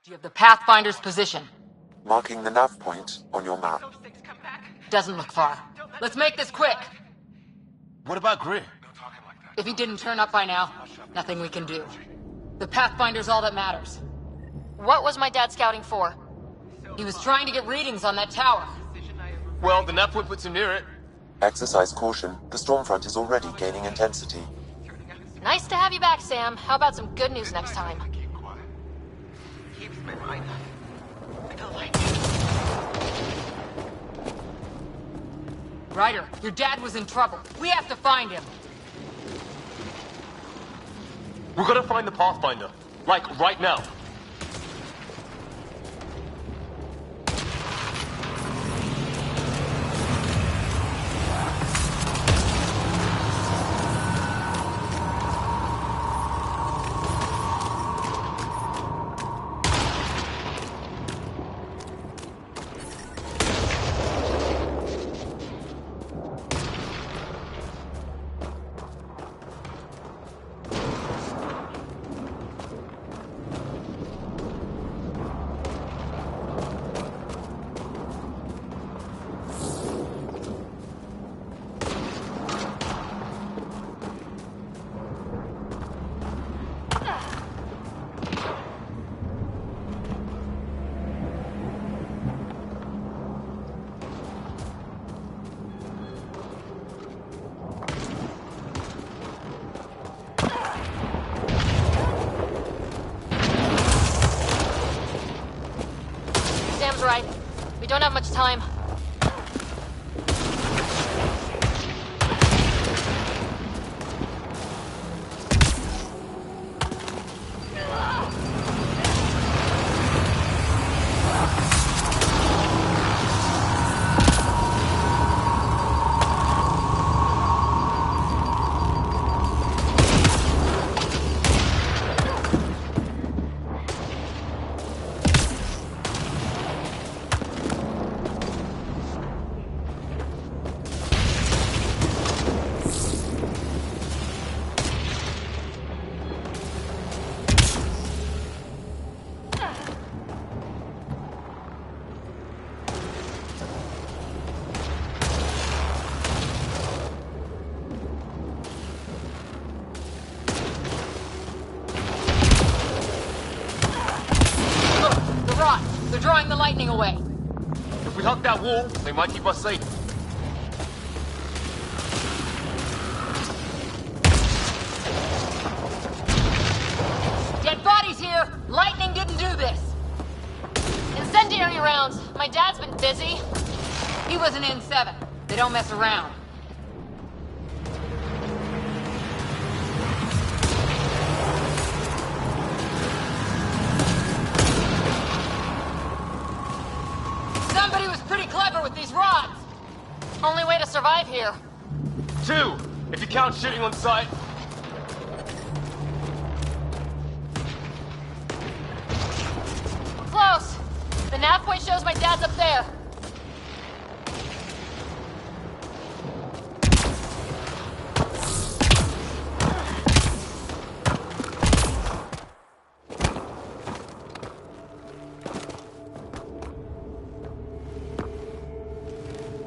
Do you have the Pathfinder's position? Marking the nav point on your map. Doesn't look far. Let's make this quick. What about Greer? If he didn't turn up by now, nothing we can do. The Pathfinder's all that matters. What was my dad scouting for? He was trying to get readings on that tower. Well, the nav point puts him near it. Exercise caution. The storm front is already gaining intensity. Nice to have you back, Sam. How about some good news next time? Ryder, your dad was in trouble. We have to find him. We're gonna find the Pathfinder. Like, right now. Sam's right. We don't have much time. They're drawing the lightning away. If we hug that wall, they might keep us safe. Dead bodies here! Lightning didn't do this! Incendiary rounds. My dad's been busy. He was an N7. They don't mess around. Somebody was pretty clever with these rods! Only way to survive here. 2, if you count shooting on sight. Close. The nav point shows my dad's up there.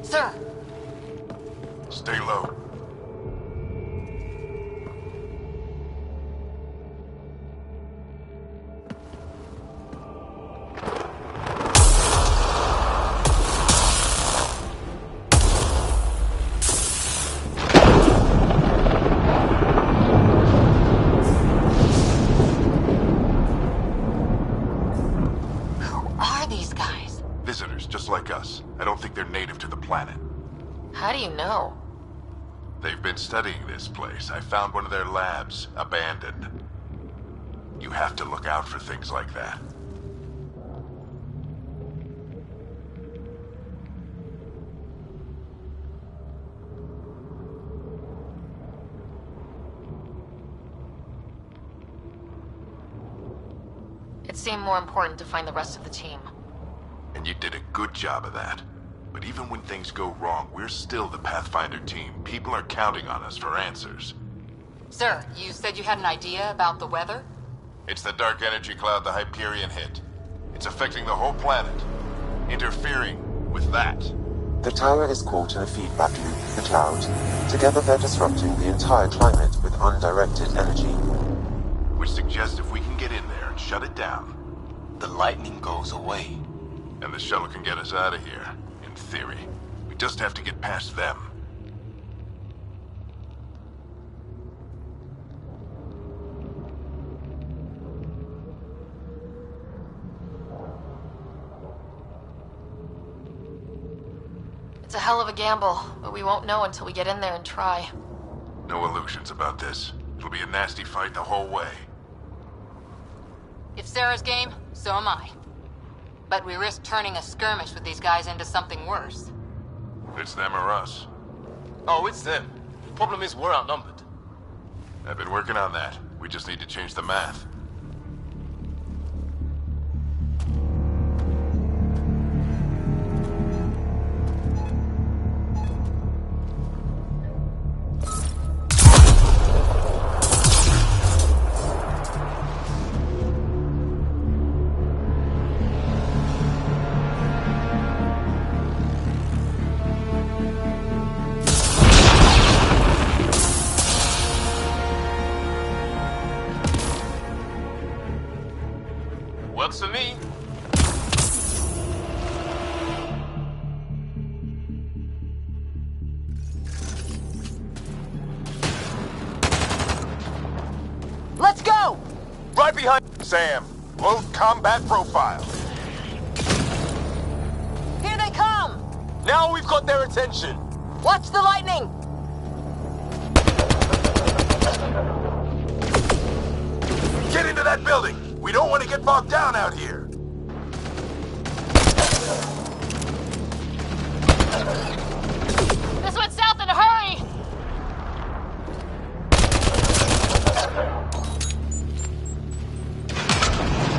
Sir! Stay low. Visitors, just like us. I don't think they're native to the planet. How do you know? They've been studying this place. I found one of their labs, abandoned. You have to look out for things like that. It seemed more important to find the rest of the team. And you did a good job of that. But even when things go wrong, we're still the Pathfinder team. People are counting on us for answers. Sir, you said you had an idea about the weather? It's the dark energy cloud the Hyperion hit. It's affecting the whole planet. Interfering with that. The tower is caught in a feedback loop with the cloud. Together they're disrupting the entire climate with undirected energy. Which suggests if we can get in there and shut it down, the lightning goes away. and the shuttle can get us out of here, in theory. We just have to get past them. It's a hell of a gamble, but we won't know until we get in there and try. No illusions about this. It'll be a nasty fight the whole way. If Sarah's game, so am I. But we risk turning a skirmish with these guys into something worse. It's them or us. Oh, it's them. Problem is, we're outnumbered. I've been working on that. We just need to change the math. Works for me. Let's go! Right behind Sam. Low combat profile. Here they come! Now we've got their attention. Watch the lightning! Get into that building. We don't want to get bogged down out here. This went south in a hurry!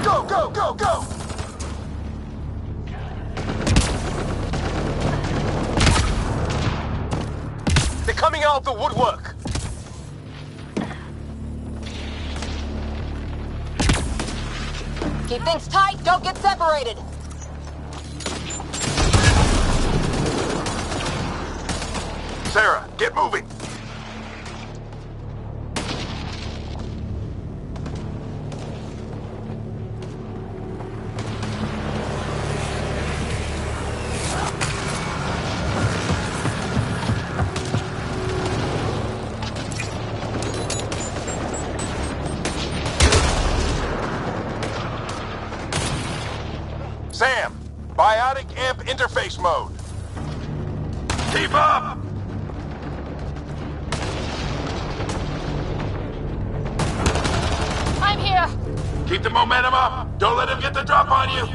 Go, go, go, go! They're coming out of the woodwork. Keep things tight, don't get separated! Sarah, get moving! Sam, biotic amp interface mode. Keep up! I'm here! Keep the momentum up! Don't let him get the drop on you!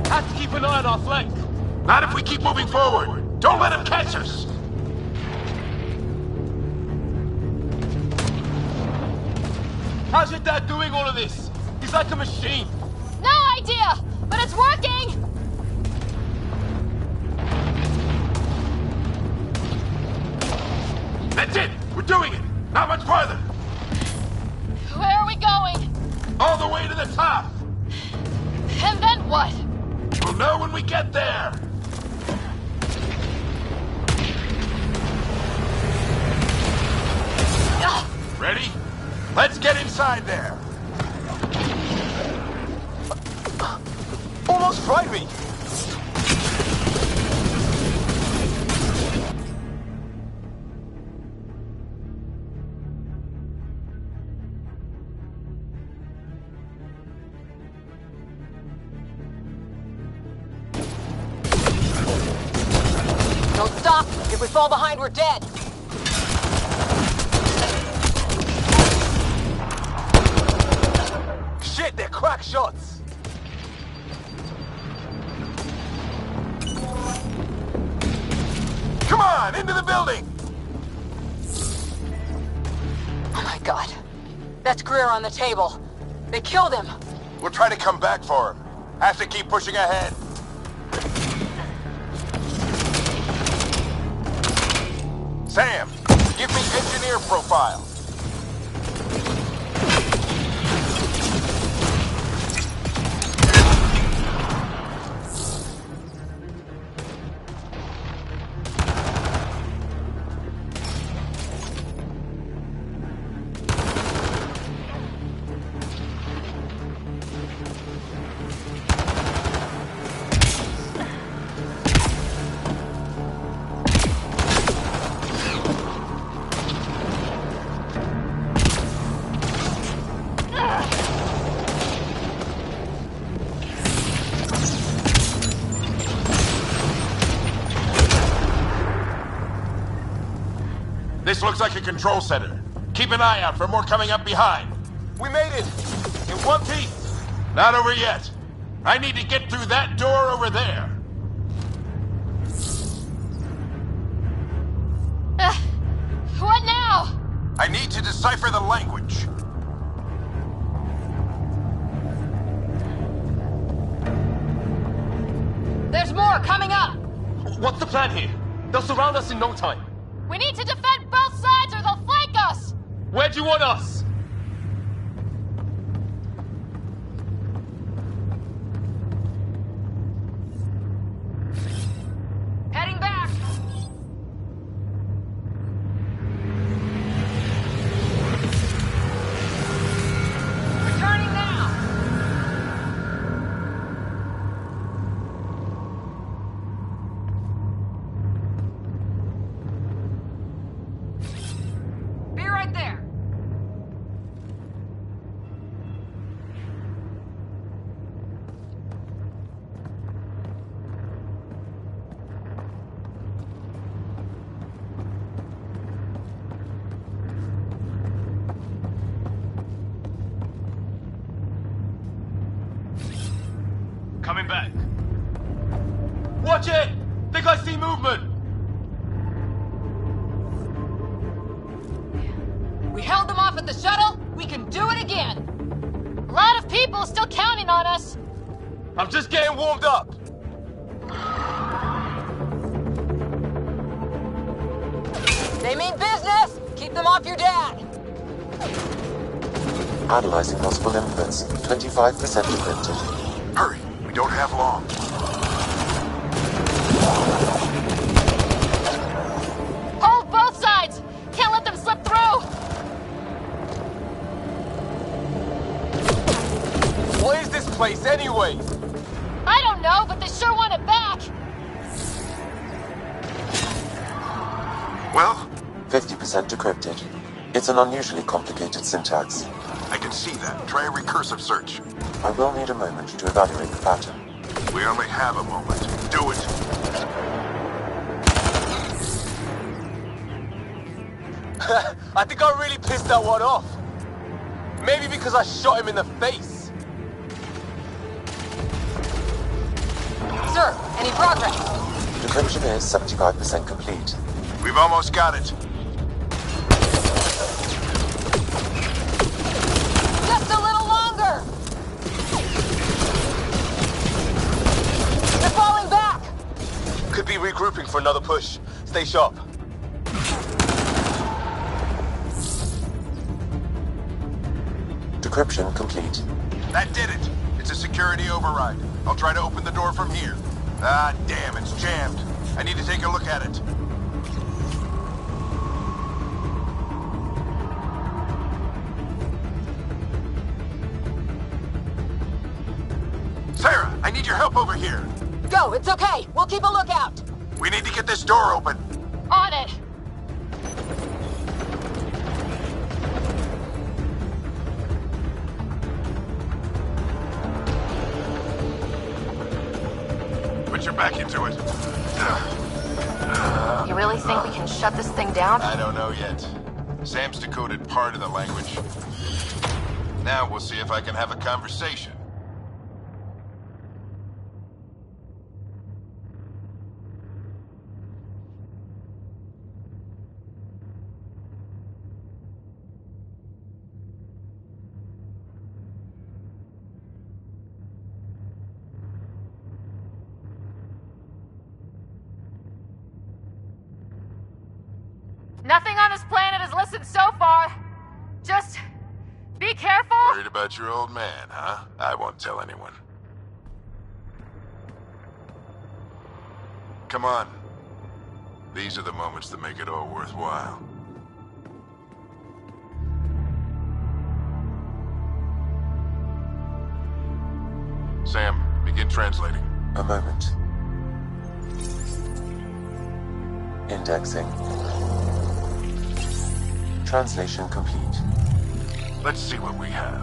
Have to keep an eye on our flank. Not if we keep moving forward! Don't let him catch us! How's your dad doing all of this? He's like a machine. No idea! But it's working! That's it! We're doing it! Not much farther! Where are we going? All the way to the top! And then what? We'll know when we get there! Ugh. Ready? Let's get inside there! Almost fried me. Don't stop! If we fall behind, we're dead! Shit, they're crack shots. Come on, into the building! Oh my god. That's Greer on the table. They killed him! We'll try to come back for him. Have to keep pushing ahead. Sam, give me engineer profile. This looks like a control center. Keep an eye out for more coming up behind. We made it! In one piece! Not over yet. I need to get through that door over there. What now? I need to decipher the language. There's more coming up! What's the plan here? They'll surround us in no time. We need to defend both sides or they'll flank us! Where do you want us? Heading back! Returning now! Be right there! Coming back. Watch it! Think I see movement! We held them off at the shuttle. We can do it again. A lot of people still counting on us. I'm just getting warmed up. They mean business. Keep them off your dad. Analyzing possible inputs. 25% encrypted. Hurry, we don't have long. Hold both sides! Can't let them slip through! What is this place anyway? I don't know, but they sure want it back! Well, 50% decrypted. It's an unusually complicated syntax. I can see that. Try a recursive search. I will need a moment to evaluate the pattern. We only have a moment. Do it. I think I really pissed that one off. Maybe because I shot him in the face. Sir, any progress? Decryption is 75% complete. We've almost got it. Just a little longer! They're falling back! Could be regrouping for another push. Stay sharp. Decryption complete. That did it. It's a security override. I'll try to open the door from here. Ah, damn, it's jammed. I need to take a look at it. Sarah, I need your help over here. Go, it's okay. We'll keep a lookout. We need to get this door open. On it! Put your back into it. You really think we can shut this thing down? I don't know yet. Sam's decoded part of the language. Now we'll see if I can have a conversation. Nothing on this planet has listened so far. Just be careful. Worried about your old man, huh? I won't tell anyone. Come on. These are the moments that make it all worthwhile. Sam, begin translating. A moment. Indexing. Translation complete. Let's see what we have.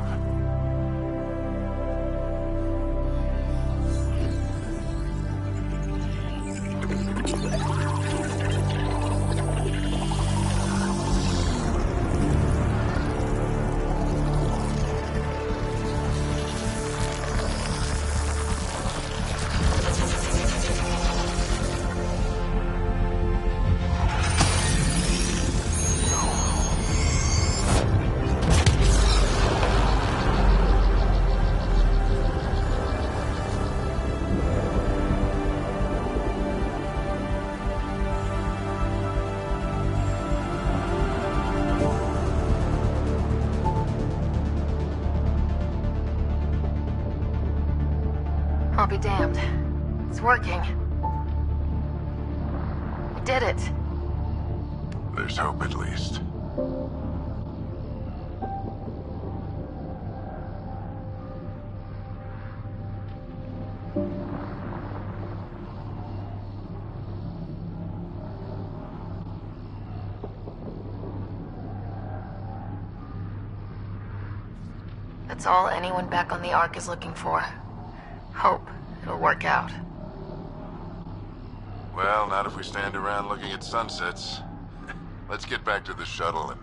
be damned. It's working. We did it. There's hope at least. That's all anyone back on the Ark is looking for. Hope it'll work out. Well, not if we stand around looking at sunsets. Let's get back to the shuttle and...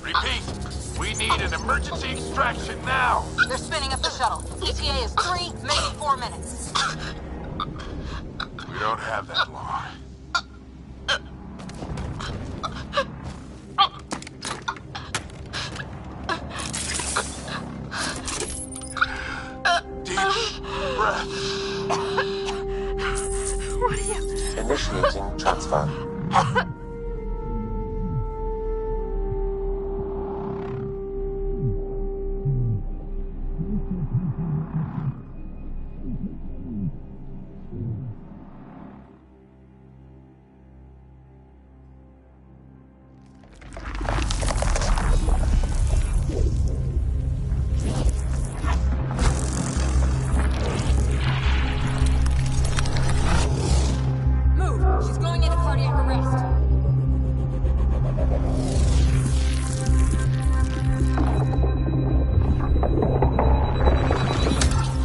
Repeat, we need an emergency extraction now! They're spinning up the shuttle. ETA is 3, maybe 4 minutes. We don't have that long. Deep breath. What are you... Initiating transfer. Move! She's going into cardiac arrest.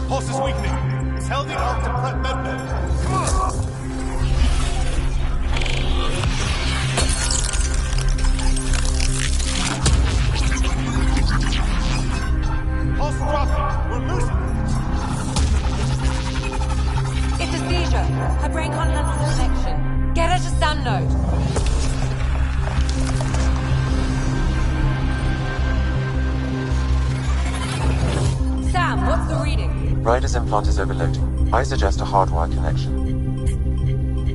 Pulse is weakening. Tell the Ark to prep medbay. Come on! Pulse dropping. We're losing. It's a seizure. Her brain can't handle the connection. Get her to Sam node. Sam, what's the reading? Rider's implant is overloading. I suggest a hardwire connection.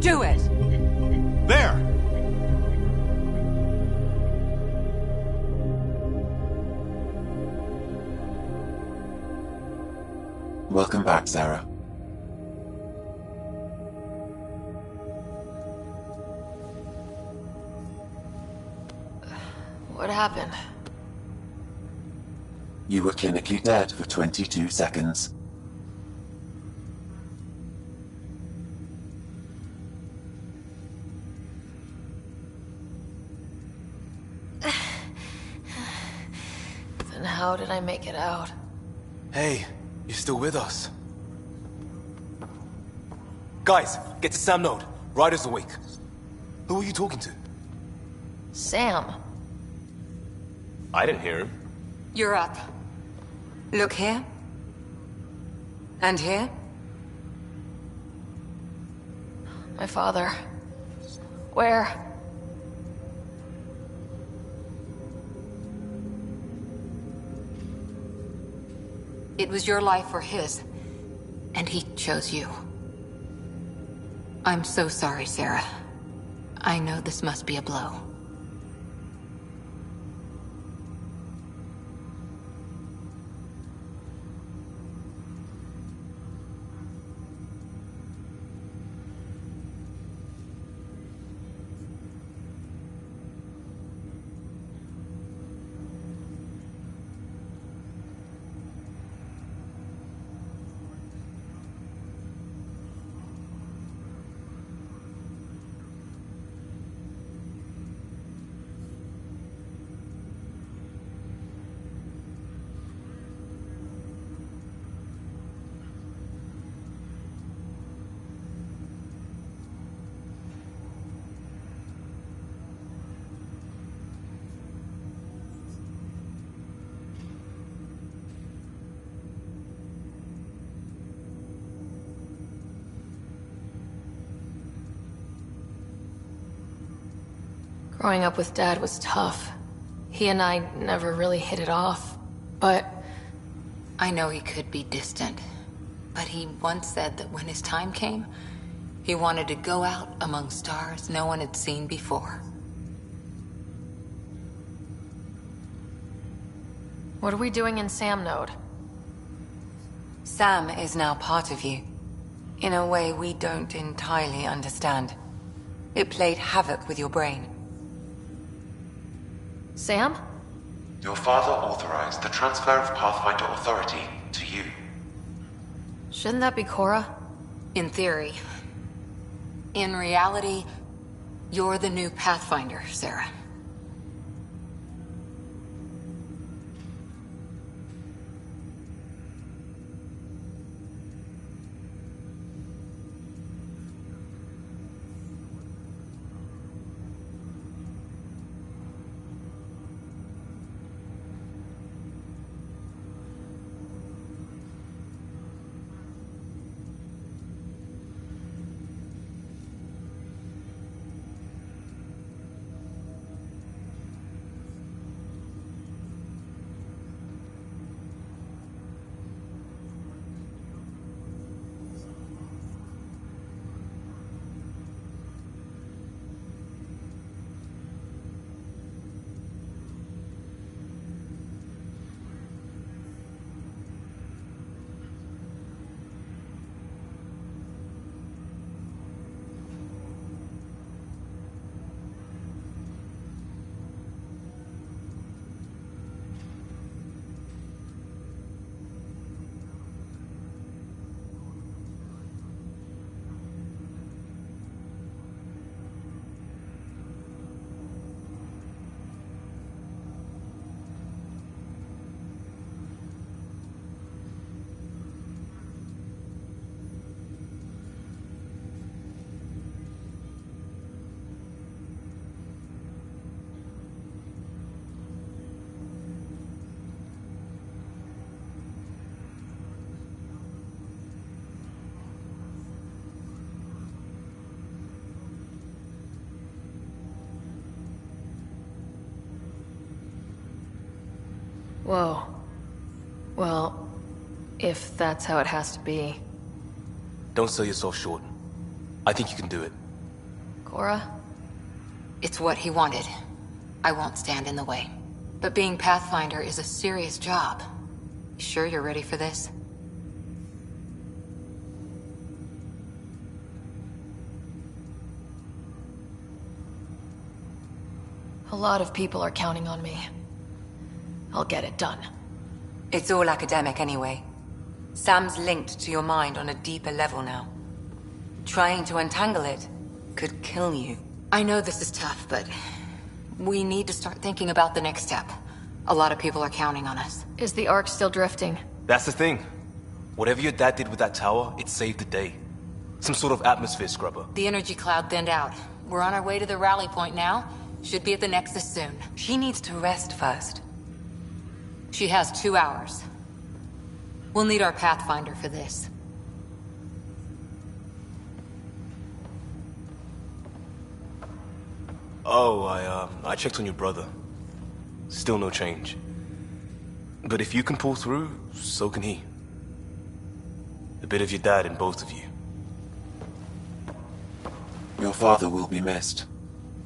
Do it. There! Welcome back, Sarah. What happened? You were clinically dead for 22 seconds. Then how did I make it out? Hey, you're still with us. Guys, get to Sam node. Ryder's awake. Who are you talking to? Sam. I didn't hear him. You're up. Look here. And here. My father. Where? It was your life or his, and he chose you. I'm so sorry, Sarah. I know this must be a blow. Growing up with Dad was tough. He and I never really hit it off, but... I know he could be distant, but he once said that when his time came, he wanted to go out among stars no one had seen before. What are we doing in Sam Node? Sam is now part of you, in a way we don't entirely understand. It played havoc with your brain. Sam? Your father authorized the transfer of Pathfinder authority to you. Shouldn't that be Cora? In theory. In reality, you're the new Pathfinder, Sarah. Whoa. Well, if that's how it has to be. Don't sell yourself short. I think you can do it. Cora? It's what he wanted. I won't stand in the way. But being Pathfinder is a serious job. You sure you're ready for this? A lot of people are counting on me. I'll get it done. It's all academic anyway. Sam's linked to your mind on a deeper level now. Trying to untangle it could kill you. I know this is tough, but we need to start thinking about the next step. A lot of people are counting on us. Is the Ark still drifting? That's the thing. Whatever your dad did with that tower, it saved the day. Some sort of atmosphere scrubber. The energy cloud thinned out. We're on our way to the rally point now. Should be at the Nexus soon. She needs to rest first. She has 2 hours. We'll need our Pathfinder for this. Oh, I checked on your brother. Still no change. But if you can pull through, so can he. A bit of your dad in both of you. Your father will be missed.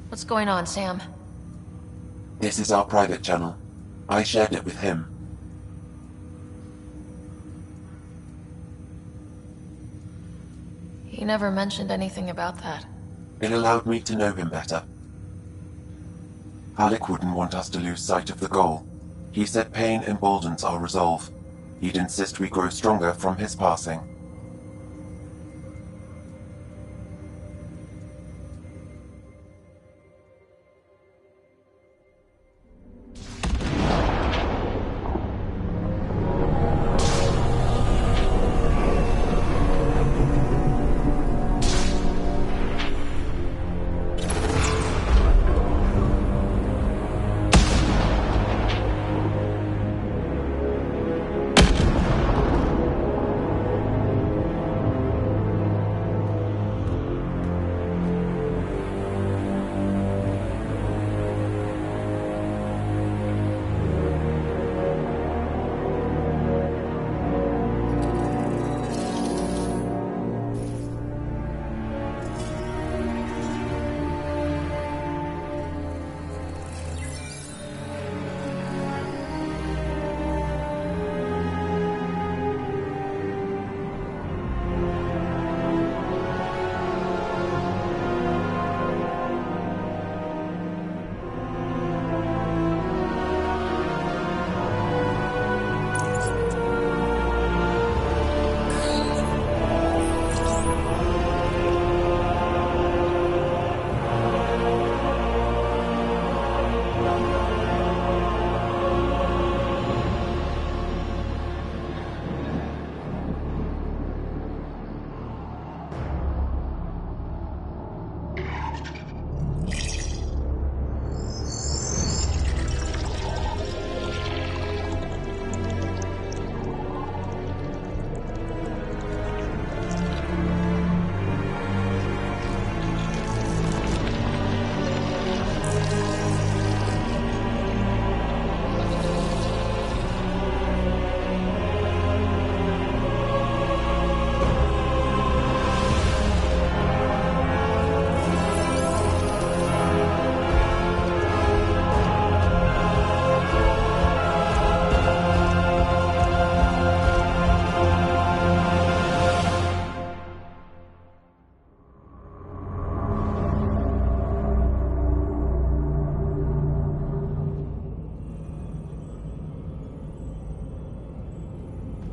What's going on, Sam? This is our private channel. I shared it with him. He never mentioned anything about that. It allowed me to know him better. Alec wouldn't want us to lose sight of the goal. He said pain emboldens our resolve. He'd insist we grow stronger from his passing.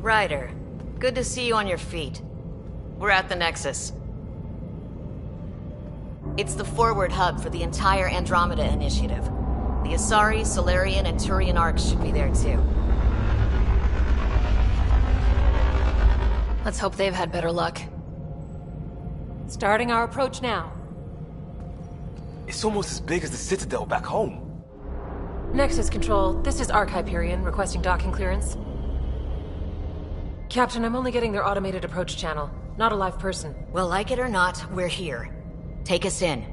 Ryder, good to see you on your feet. We're at the Nexus. It's the forward hub for the entire Andromeda Initiative. The Asari, Solarian, and Turian arcs should be there too. Let's hope they've had better luck. Starting our approach now. It's almost as big as the Citadel back home. Nexus Control, this is Arc Hyperion, requesting docking clearance. Captain, I'm only getting their automated approach channel, not a live person. Well, like it or not, we're here. Take us in.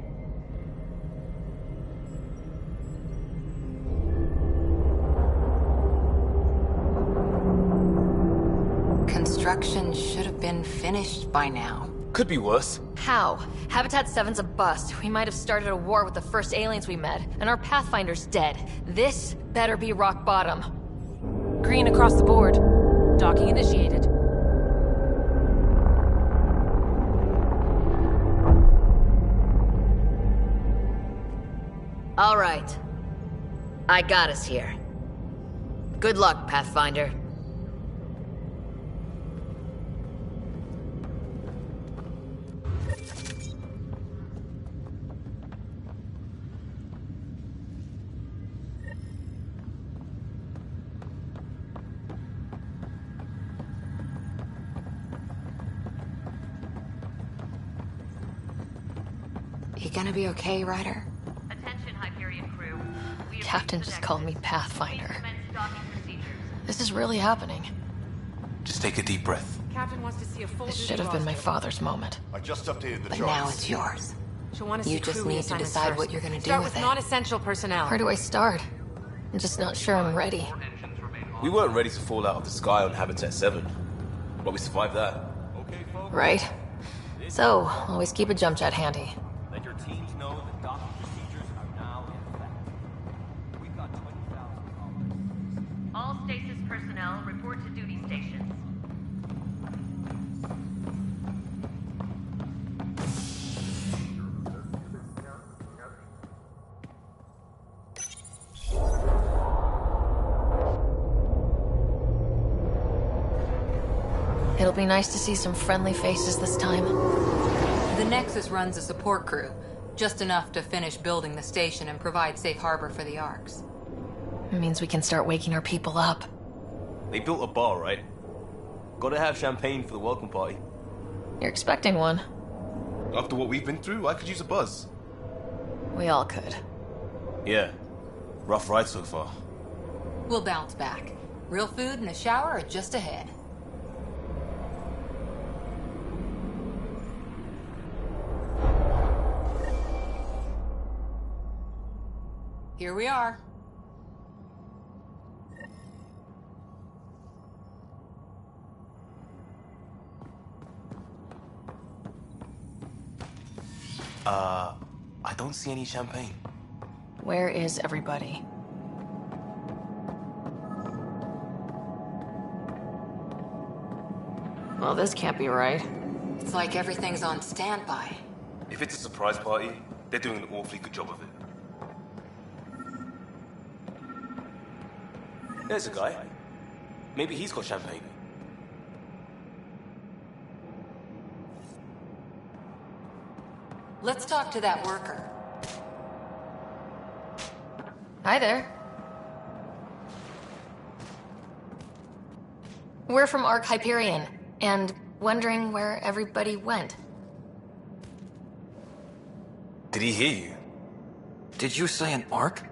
Construction should have been finished by now. Could be worse. How? Habitat 7's a bust. We might have started a war with the first aliens we met, and our Pathfinder's dead. This better be rock bottom. Green across the board. Docking initiated. All right. I got us here. Good luck, Pathfinder. You gonna be okay, Ryder? Attention, Hyperion crew. Captain just called me Pathfinder. This is really happening. Just take a deep breath. Captain wants to see a full This should have been my father's moment. I just updated the But charts. now it's yours. She'll want to You see just crew need to reassignments decide first. what you're gonna do Start with with it. non-essential personnel. Where do I start? I'm just not sure I'm ready. We weren't ready to fall out of the sky on Habitat 7, but we survived that. Right? So, always keep a jump jet handy. Let your teams know that docking procedures are now in effect. We've got 20,000 All stasis personnel report to duty stations. It'll be nice to see some friendly faces this time. The Nexus runs a support crew, just enough to finish building the station and provide safe harbor for the arcs. It means we can start waking our people up. They built a bar, right? Gotta have champagne for the welcome party. You're expecting one. After what we've been through, I could use a buzz. We all could. Yeah. Rough ride so far. We'll bounce back. Real food and a shower are just ahead. Here we are. I don't see any champagne. Where is everybody? Well, this can't be right. It's like everything's on standby. If it's a surprise party, they're doing an awfully good job of it. There's a guy. Maybe he's got champagne. Let's talk to that worker. Hi there. We're from Arc Hyperion, and wondering where everybody went. Did he hear you? Did you say an arc?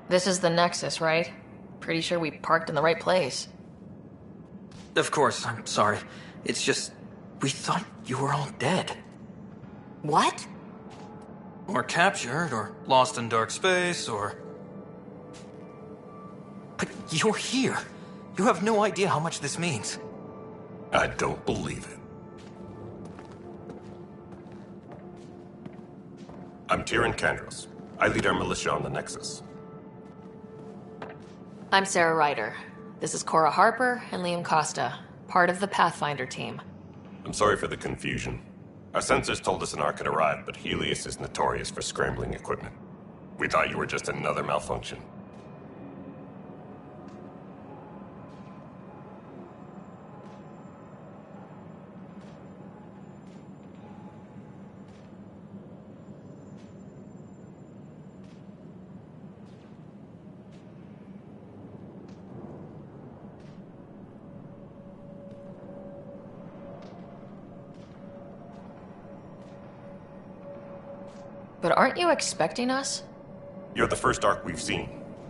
This is the Nexus, right? Pretty sure we parked in the right place. Of course, I'm sorry. It's just, we thought you were all dead. What? Or captured, or lost in dark space, or... But you're here. You have no idea how much this means. I don't believe it. I'm Tyrion Kandros. I lead our militia on the Nexus. I'm Sarah Ryder. This is Cora Harper and Liam Costa, part of the Pathfinder team. I'm sorry for the confusion. Our sensors told us an Ark had arrived, but Helios is notorious for scrambling equipment. We thought you were just another malfunction. But aren't you expecting us? You're the first Ark we've seen.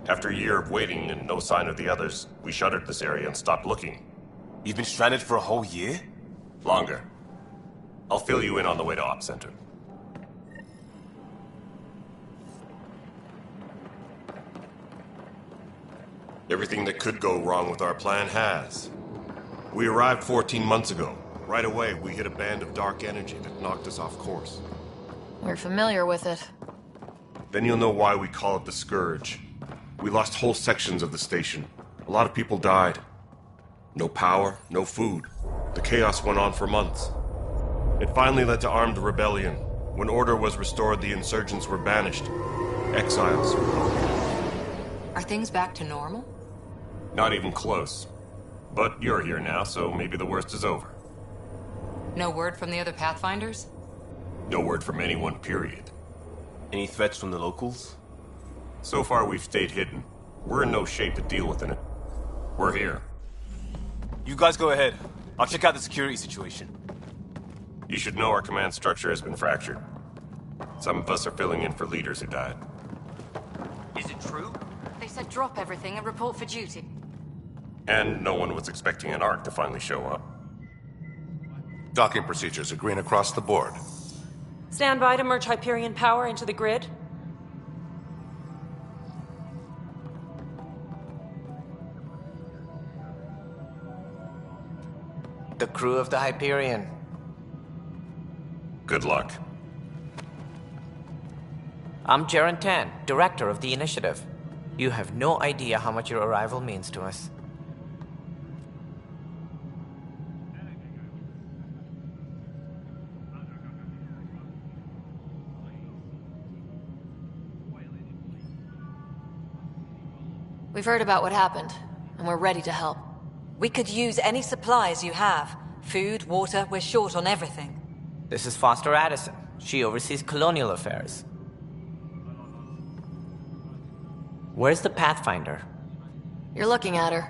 After a year of waiting and no sign of the others, we shuttered this area and stopped looking. You've been stranded for a whole year? Longer. I'll fill you in on the way to Op Center. Everything that could go wrong with our plan has. We arrived 14 months ago. Right away, we hit a band of dark energy that knocked us off course. We're familiar with it. Then you'll know why we call it the Scourge. We lost whole sections of the station. A lot of people died. No power, no food. The chaos went on for months. It finally led to armed rebellion. When order was restored, the insurgents were banished. Exiles. Are things back to normal? Not even close. But you're here now, so maybe the worst is over. No word from the other Pathfinders? No word from anyone, period. Any threats from the locals? So far, we've stayed hidden. We're in no shape to deal with it. We're here. You guys go ahead. I'll check out the security situation. You should know our command structure has been fractured. Some of us are filling in for leaders who died. Is it true? They said drop everything and report for duty. And no one was expecting an Ark to finally show up. Docking procedures are green across the board. Stand by to merge Hyperion power into the grid. The crew of the Hyperion. Good luck. I'm Jaren Tan, director of the initiative. You have no idea how much your arrival means to us. We've heard about what happened, and we're ready to help. We could use any supplies you have. Food, water, we're short on everything. This is Foster Addison. She oversees colonial affairs. Where's the Pathfinder? You're looking at her.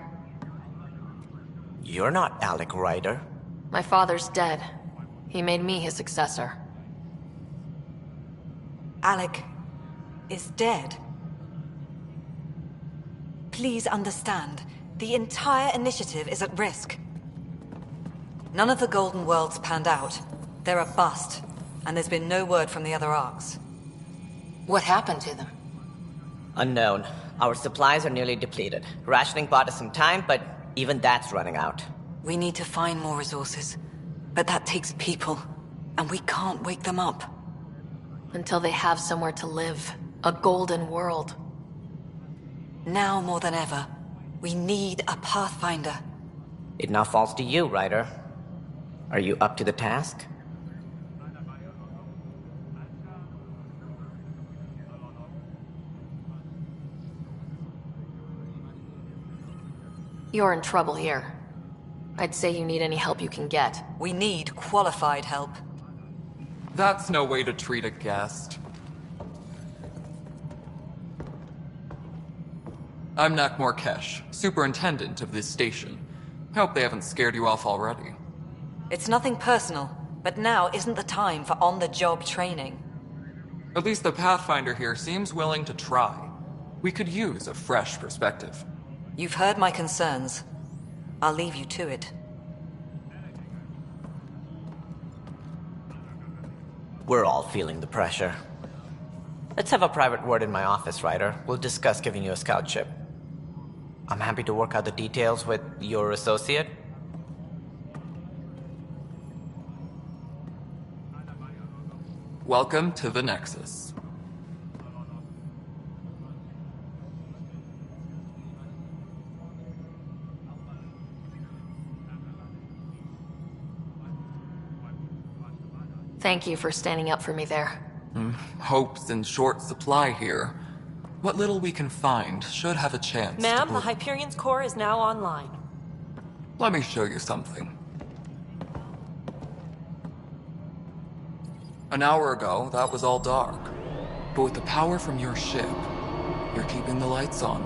You're not Alec Ryder. My father's dead. He made me his successor. Alec is dead. Please understand, the entire initiative is at risk. None of the Golden Worlds panned out. They're a bust, and there's been no word from the other Arks. What happened to them? Unknown. Our supplies are nearly depleted. Rationing bought us some time, but even that's running out. We need to find more resources, but that takes people, and we can't wake them up. Until they have somewhere to live. A golden world. Now more than ever, we need a Pathfinder. It now falls to you, Ryder. Are you up to the task? You're in trouble here. I'd say you need any help you can get. We need qualified help. That's no way to treat a guest. I'm Nakmor Kesh, superintendent of this station. Hope they haven't scared you off already. It's nothing personal, but now isn't the time for on-the-job training. At least the Pathfinder here seems willing to try. We could use a fresh perspective. You've heard my concerns. I'll leave you to it. We're all feeling the pressure. Let's have a private word in my office, Ryder. We'll discuss giving you a scout ship. I'm happy to work out the details with your associate. Welcome to the Nexus. Thank you for standing up for me there. Hope's in short supply here. What little we can find should have a chance Ma'am, to... the Hyperion's core is now online. Let me show you something. An hour ago, that was all dark. But with the power from your ship, you're keeping the lights on.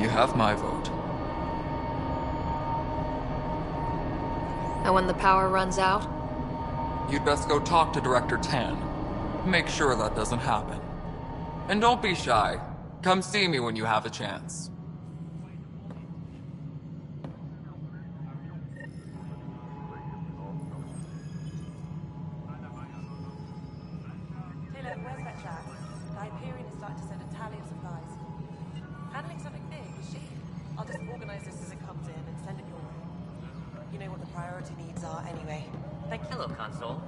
You have my vote. And when the power runs out? You'd best go talk to Director Tan. Make sure that doesn't happen. And don't be shy. Come see me when you have a chance. Taylor, where's that chat? The Hyperion is starting to send a tally of supplies. Handling something big, is she? I'll just organize this as it comes in and send it your way. You know what the priority needs are anyway. Thank you. Hello, Console.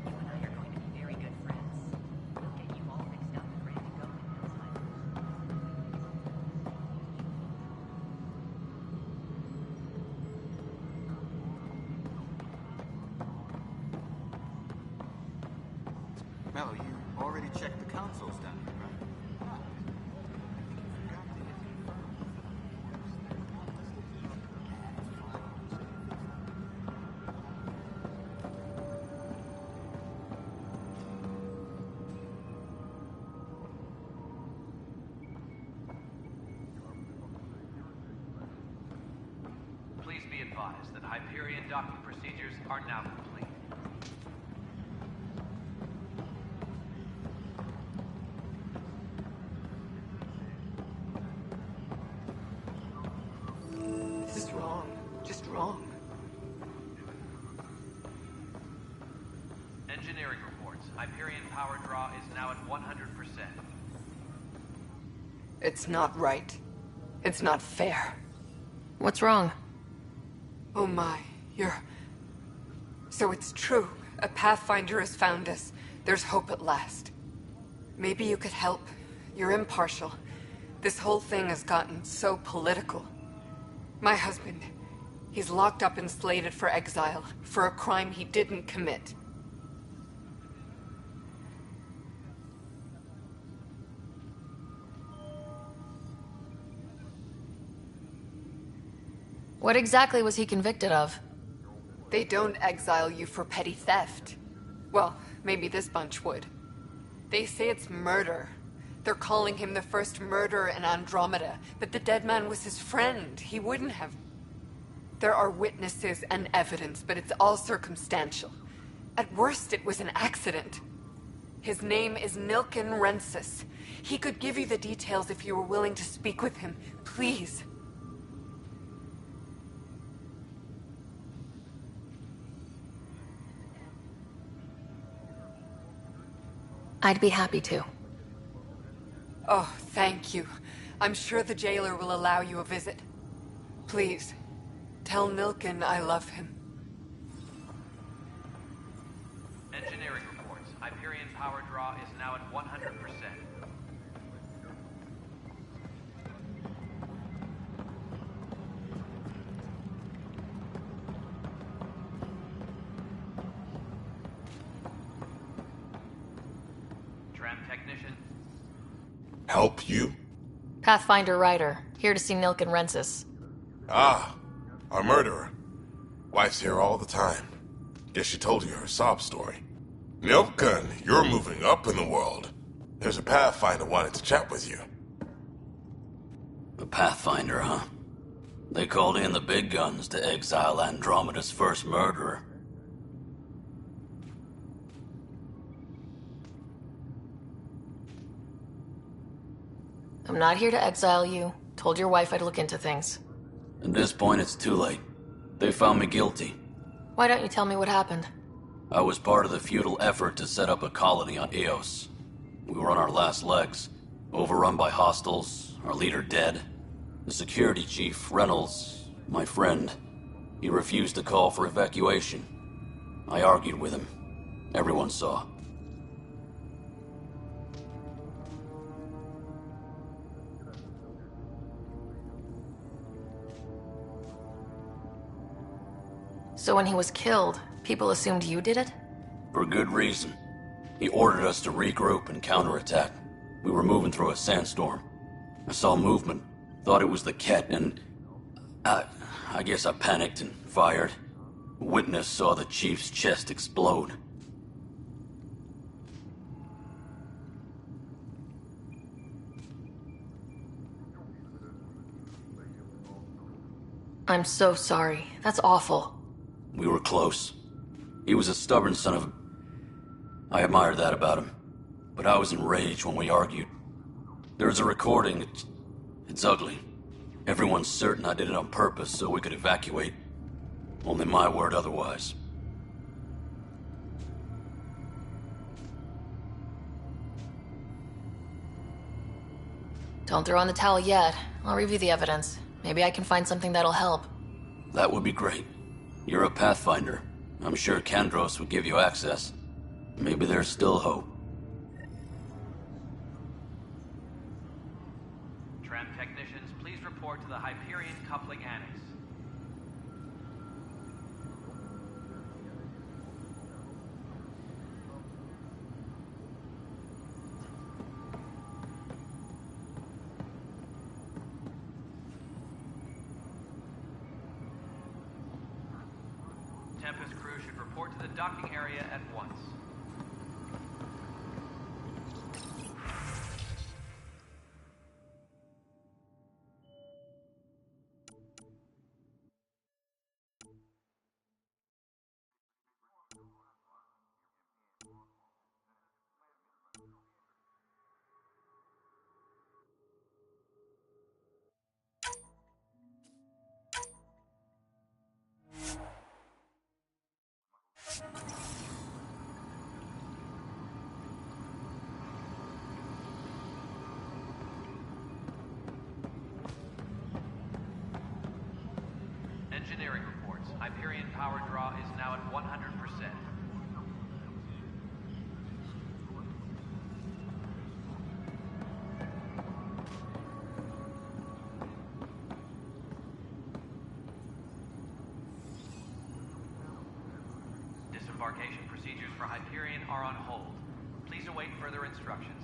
You and I are going to be very good friends. We'll get you all mixed up and ready to go in no time. Mello, you already checked the consoles down here, right? Please be advised that Hyperion docking procedures are now complete. This is wrong. Just wrong. Engineering reports. Hyperion power draw is now at 100%. It's not right. It's not fair. What's wrong? Oh my, So it's true. A Pathfinder has found us. There's hope at last. Maybe you could help. You're impartial. This whole thing has gotten so political. My husband, he's locked up and slated for exile for a crime he didn't commit. What exactly was he convicted of? They don't exile you for petty theft. Well, maybe this bunch would. They say it's murder. They're calling him the first murderer in Andromeda, but the dead man was his friend. He wouldn't have. There are witnesses and evidence, but it's all circumstantial. At worst, it was an accident. His name is Nilken Rensis. He could give you the details if you were willing to speak with him. Please. I'd be happy to. Oh, thank you. I'm sure the jailer will allow you a visit. Please, tell Nilken I love him. Engineering reports. Hyperion power draw is now at 100%. Tram technician. Help you? Pathfinder Ryder, here to see Nilken Rensis. Ah, a murderer. Wife's here all the time. Guess she told you her sob story. Nilken, you're moving up in the world. There's a Pathfinder wanted to chat with you. The Pathfinder, huh? They called in the big guns to exile Andromeda's first murderer. I'm not here to exile you. Told your wife I'd look into things. At this point, it's too late. They found me guilty. Why don't you tell me what happened? I was part of the futile effort to set up a colony on Eos. We were on our last legs, overrun by hostiles, our leader dead. The security chief, Reynolds, my friend, he refused to call for evacuation. I argued with him. Everyone saw. So when he was killed, people assumed you did it? For good reason. He ordered us to regroup and counterattack. We were moving through a sandstorm. I saw movement, thought it was the Ket, and I guess I panicked and fired. A witness saw the chief's chest explode. I'm so sorry. That's awful. We were close. He was a stubborn son of a... I admired that about him. But I was enraged when we argued. There's a recording. It's ugly. Everyone's certain I did it on purpose so we could evacuate. Only my word otherwise. Don't throw in the towel yet. I'll review the evidence. Maybe I can find something that'll help. That would be great. You're a Pathfinder. I'm sure Kandros would give you access. Maybe there's still hope. Tram technicians, please report to the Hyperion Coupling Annex. Tempest crew should report to the docking area at once. Engineering reports. Hyperion power draw is now at 100%. Disembarkation procedures for Hyperion are on hold. Please await further instructions.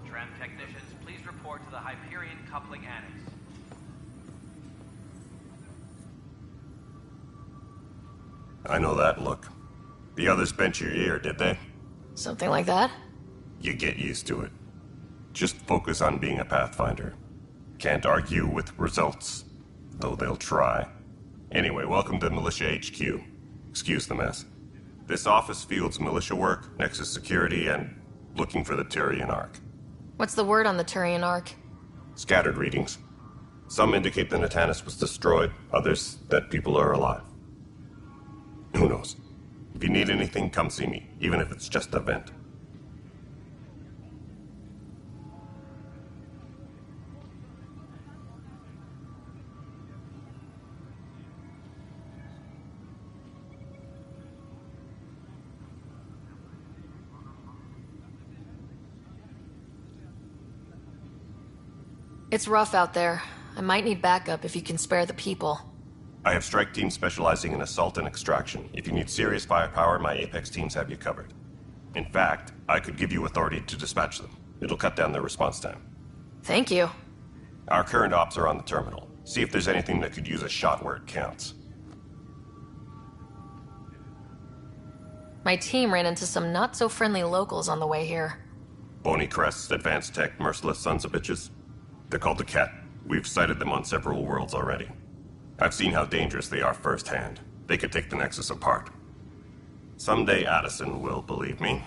Tram technicians, please report to the Hyperion Coupling Annex. I know that look. The others bent your ear, did they? Something like that? You get used to it. Just focus on being a Pathfinder. Can't argue with results, though they'll try. Anyway, welcome to Militia HQ. Excuse the mess. This office fields militia work, Nexus security, and looking for the Turian Ark. What's the word on the Turian Ark? Scattered readings. Some indicate the Natanus was destroyed, others that people are alive. Who knows? If you need anything, come see me, even if it's just a vent. It's rough out there. I might need backup if you can spare the people. I have strike teams specializing in assault and extraction. If you need serious firepower, my Apex teams have you covered. In fact, I could give you authority to dispatch them. It'll cut down their response time. Thank you. Our current ops are on the terminal. See if there's anything that could use a shot where it counts. My team ran into some not-so-friendly locals on the way here. Bony crests, advanced tech, merciless sons of bitches. They're called the Ket. We've sighted them on several worlds already. I've seen how dangerous they are firsthand. They could take the Nexus apart. Someday Addison will believe me.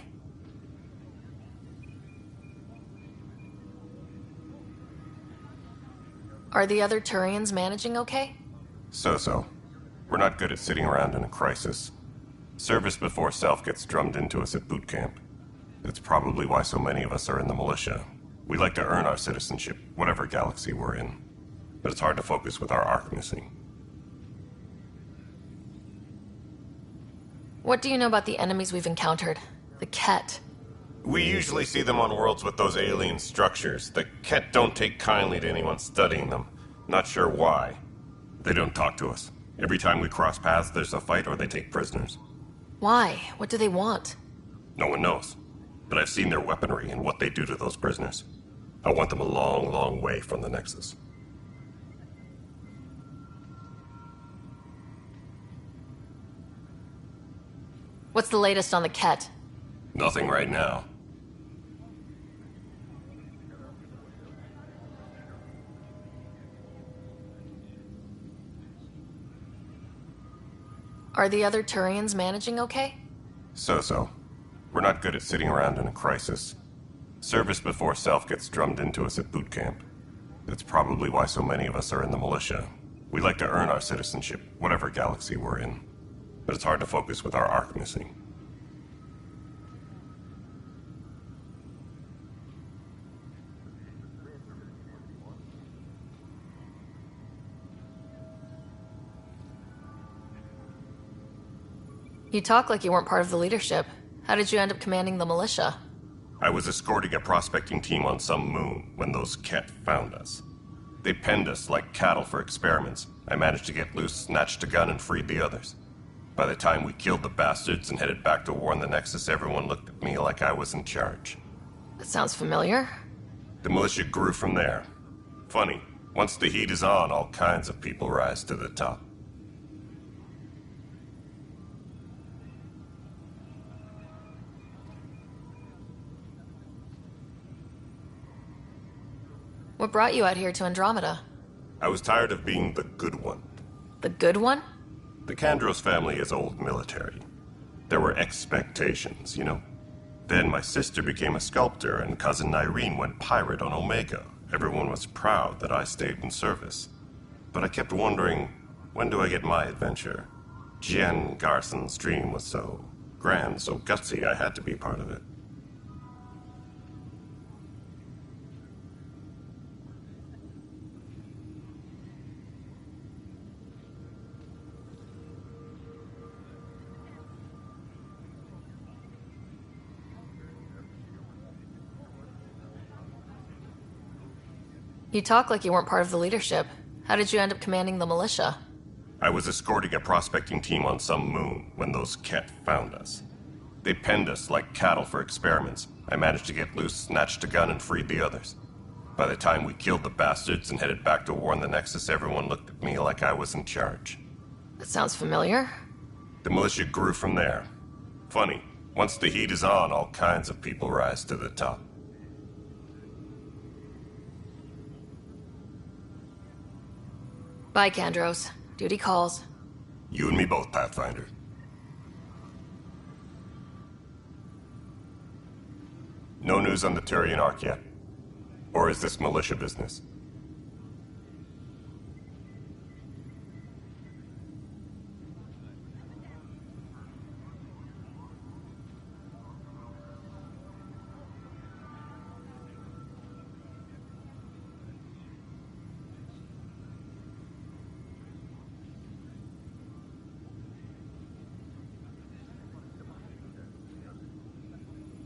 Are the other Turians managing okay? So-so. We're not good at sitting around in a crisis. Service before self gets drummed into us at boot camp. That's probably why so many of us are in the militia. We like to earn our citizenship, whatever galaxy we're in. But it's hard to focus with our arc missing. What do you know about the enemies we've encountered? The Ket. We usually see them on worlds with those alien structures. The Ket don't take kindly to anyone studying them. Not sure why. They don't talk to us. Every time we cross paths, there's a fight or they take prisoners. Why? What do they want? No one knows. But I've seen their weaponry and what they do to those prisoners. I want them a long, long way from the Nexus. What's the latest on the Ket? Nothing right now. Are the other Turians managing okay? So-so. We're not good at sitting around in a crisis. Service before self gets drummed into us at boot camp. That's probably why so many of us are in the militia. We like to earn our citizenship, whatever galaxy we're in. But it's hard to focus with our arc missing. You talk like you weren't part of the leadership. How did you end up commanding the militia? I was escorting a prospecting team on some moon when those Ket found us. They penned us like cattle for experiments. I managed to get loose, snatched a gun, and freed the others. By the time we killed the bastards and headed back to warn the Nexus, everyone looked at me like I was in charge. That sounds familiar. The militia grew from there. Funny, once the heat is on, all kinds of people rise to the top. What brought you out here to Andromeda? I was tired of being the good one. The good one? The Kandros family is old military. There were expectations, you know? Then my sister became a sculptor and cousin Irene went pirate on Omega. Everyone was proud that I stayed in service. But I kept wondering, when do I get my adventure? Jen Garson's dream was so grand, so gutsy, I had to be part of it. You talk like you weren't part of the leadership. How did you end up commanding the militia? I was escorting a prospecting team on some moon when those Ket found us. They penned us like cattle for experiments. I managed to get loose, snatched a gun, and freed the others. By the time we killed the bastards and headed back to warn the Nexus, everyone looked at me like I was in charge. That sounds familiar. The militia grew from there. Funny, once the heat is on, all kinds of people rise to the top. Bye, Kandros. Duty calls. You and me both, Pathfinder. No news on the Turian Ark yet? Or is this militia business?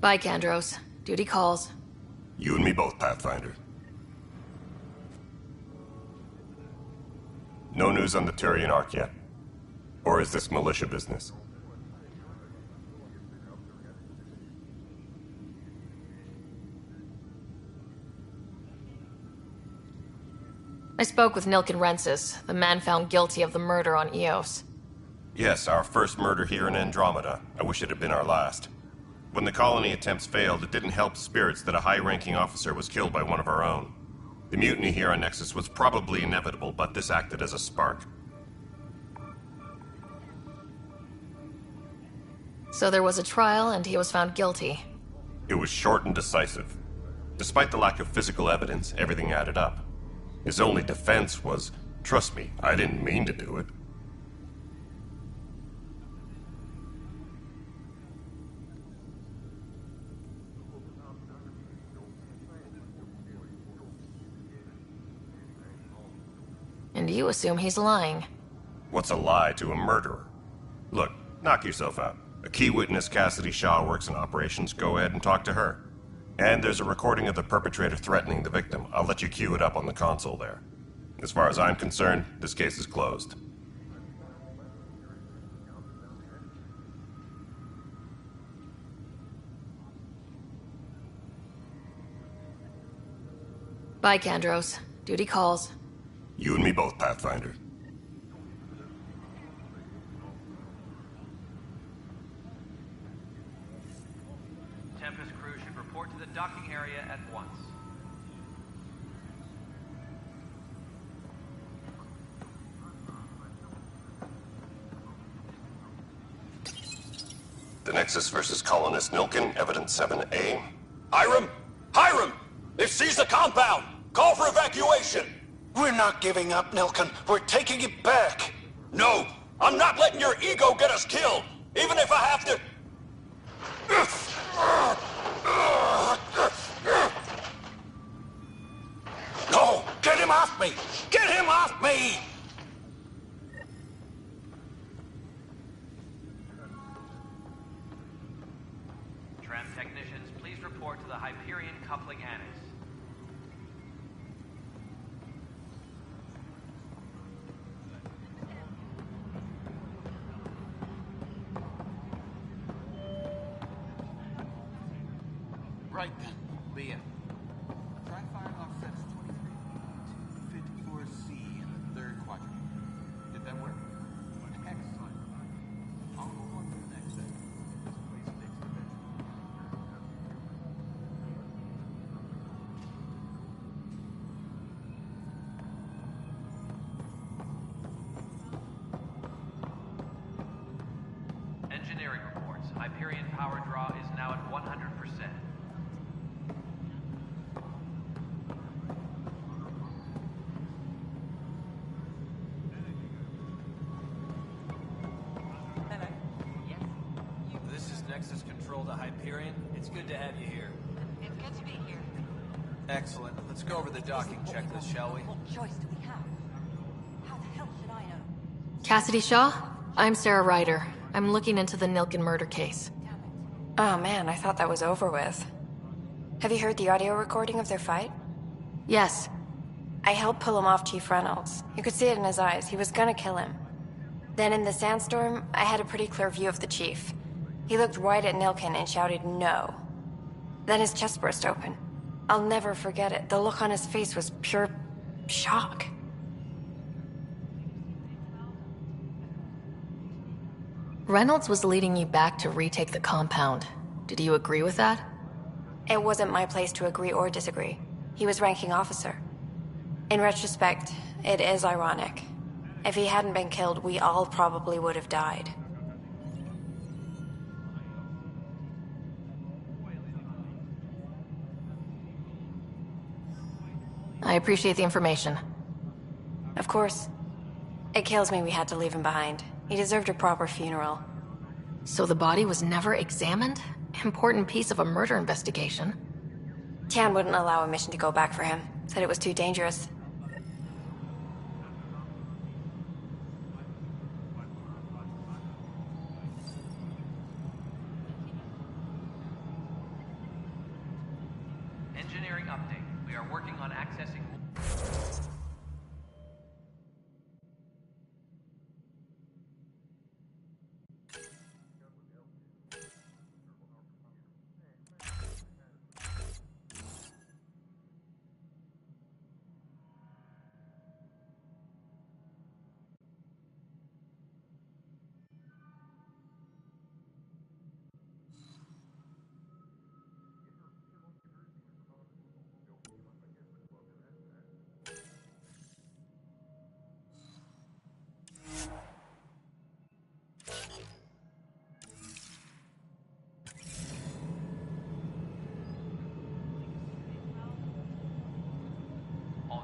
Bye, Kandros. Duty calls. You and me both, Pathfinder. No news on the Turian Ark yet? Or is this militia business? I spoke with Nilken Rensis, the man found guilty of the murder on Eos. Yes, our first murder here in Andromeda. I wish it had been our last. When the colony attempts failed, it didn't help spirits that a high-ranking officer was killed by one of our own. The mutiny here on Nexus was probably inevitable, but this acted as a spark. So there was a trial, and he was found guilty. It was short and decisive. Despite the lack of physical evidence, everything added up. His only defense was, "Trust me, I didn't mean to do it." And you assume he's lying. What's a lie to a murderer? Look, knock yourself out. A key witness, Cassidy Shaw, works in operations. Go ahead and talk to her. And there's a recording of the perpetrator threatening the victim. I'll let you cue it up on the console there. As far as I'm concerned, this case is closed. Bye, Kandros. Duty calls. You and me both, Pathfinder. Tempest crew should report to the docking area at once. The Nexus versus Colonist Nilkin, Evidence 7A. Hiram! Hiram! They've seized the compound! Call for evacuation! We're not giving up, Nilkin. We're taking it back. No! I'm not letting your ego get us killed! Even if I have to... No! Get him off me! Get him off me! Tram technicians, please report to the Hyperion Coupling Annex. Right then, be in. Try firing offsets 23 to 54C in the third quadrant. Did that work? Excellent. I'll move on to the next set. This place fits eventually. Engineering reports. Hyperion power draw is now at 100%. This is Nexus Control to Hyperion. It's good to have you here. It's good to be here. Excellent. Let's go over the docking checklist, shall we? What choice do we have? How the hell should I know? Cassidy Shaw? I'm Sarah Ryder. I'm looking into the Nilkin murder case. Oh man, I thought that was over with. Have you heard the audio recording of their fight? Yes. I helped pull him off Chief Reynolds. You could see it in his eyes. He was gonna kill him. Then in the sandstorm, I had a pretty clear view of the chief. He looked right at Nilkin and shouted no. Then his chest burst open. I'll never forget it. The look on his face was pure shock. Reynolds was leading you back to retake the compound. Did you agree with that? It wasn't my place to agree or disagree. He was ranking officer. In retrospect, it is ironic. If he hadn't been killed, we all probably would have died. I appreciate the information. Of course. It kills me we had to leave him behind. He deserved a proper funeral. So the body was never examined? Important piece of a murder investigation. Tian wouldn't allow a mission to go back for him. Said it was too dangerous. Engineering update. We are working on accessing...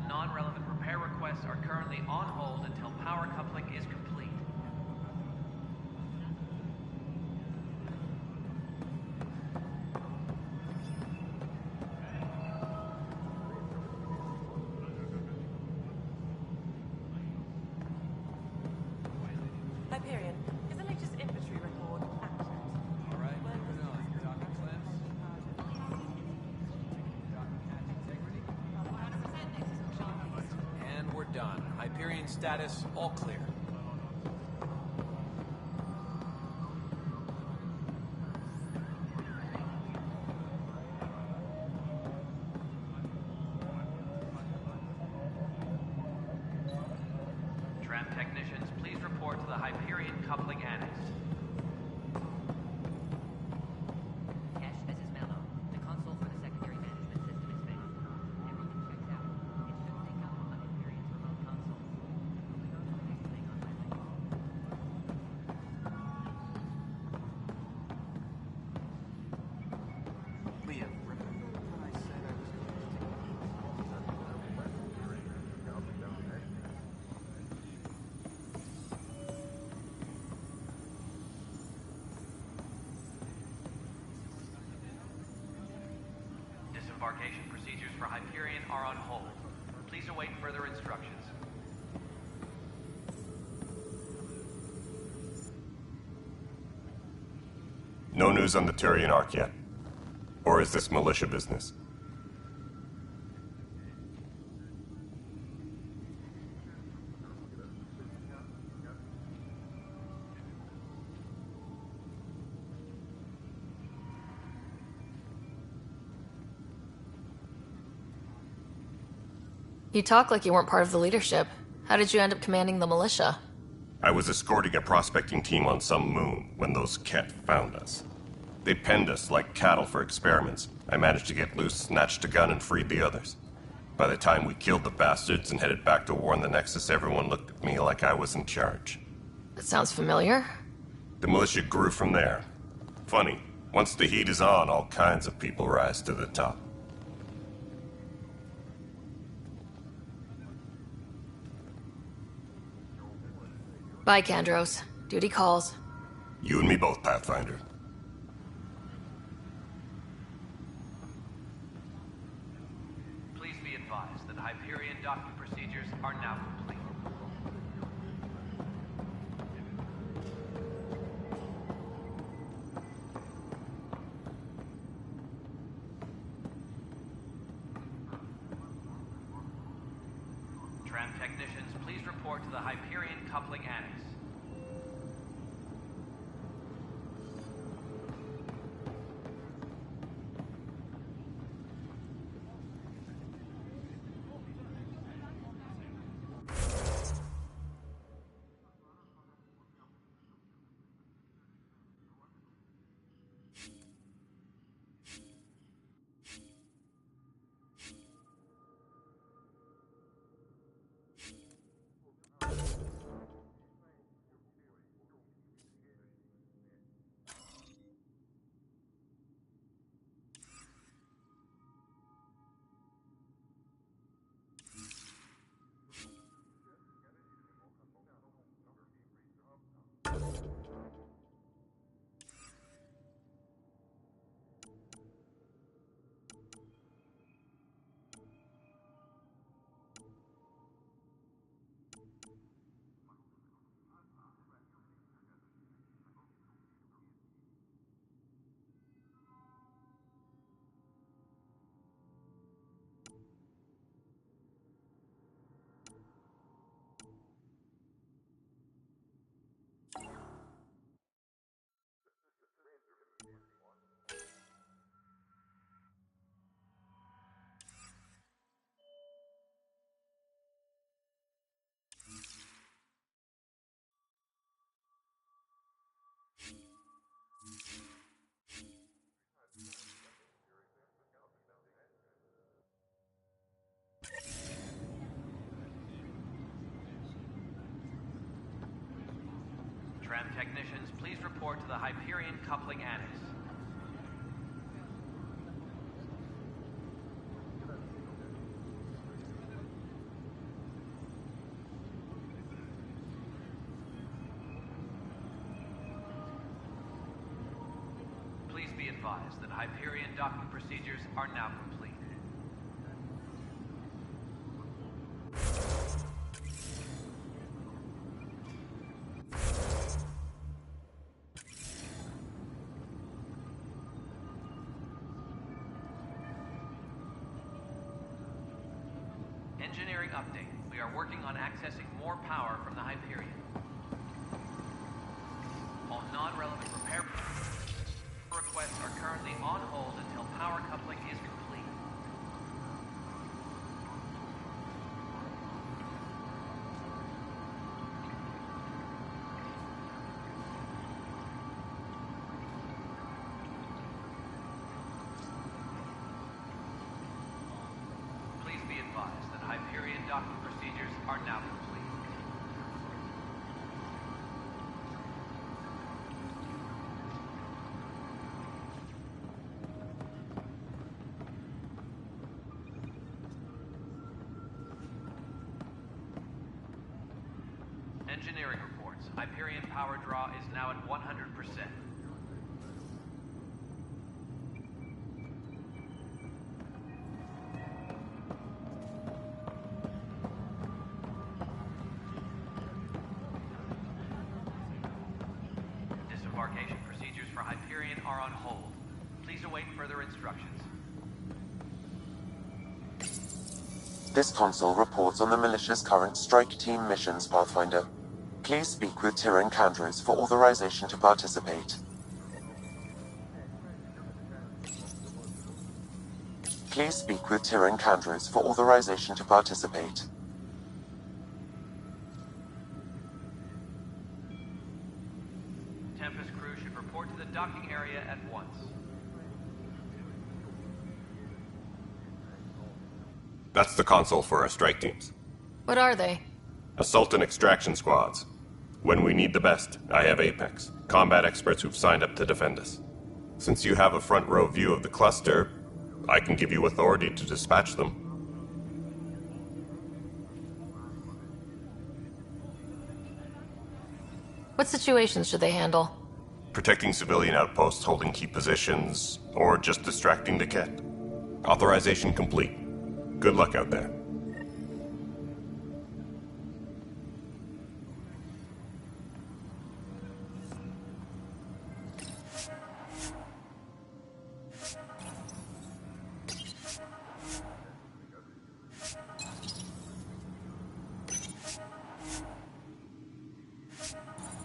non-relevant Repair requests are currently on hold until power coupling is complete. Hyperion, is the latest inventory report accurate? All right, moving on. Docking clamps. And we're done. Hyperion status, all clear. Tram technicians, please report to the Hyperion coupling annex. Cash, this is Mello. The console for the secondary management system is fixed. Everything checks out. It should sync up on Hyperion's remote console. Moving on to the next thing on my list. Liam, remember when I said I was going to Disembarkation procedures for Hyperion are on hold. Please await further instructions. No news on the Turian Ark yet? Or is this militia business? You talk like you weren't part of the leadership. How did you end up commanding the militia? I was escorting a prospecting team on some moon when those Ket found us. They penned us like cattle for experiments. I managed to get loose, snatched a gun, and freed the others. By the time we killed the bastards and headed back to warn the Nexus, everyone looked at me like I was in charge. That sounds familiar. The militia grew from there. Funny, once the heat is on, all kinds of people rise to the top. Bye, Kandros. Duty calls. You and me both, Pathfinder. Please be advised that Hyperion docking procedures are now complete. Tram technicians, please report to the Hyperion coupling annex. Tram technicians, please report to the Hyperion coupling annex. advised that Hyperion docking procedures are now complete. Engineering update. We are working on accessing more power from the Hyperion. All non-relevant repair requests are currently on hold until power coupling is complete. Please be advised that Hyperion docking procedures are now complete. Engineering reports. Hyperion power draw is now at 100%. Disembarkation procedures for Hyperion are on hold. Please await further instructions. This console reports on the militia's current strike team missions, Pathfinder. Please speak with Tyrion Candros for authorization to participate. Please speak with Tyrion Candros for authorization to participate. Tempest crew should report to the docking area at once. That's the console for our strike teams. What are they? Assault and extraction squads. When we need the best, I have Apex, combat experts who've signed up to defend us. Since you have a front row view of the cluster, I can give you authority to dispatch them. What situations should they handle? Protecting civilian outposts holding key positions, or just distracting the kit. Authorization complete. Good luck out there.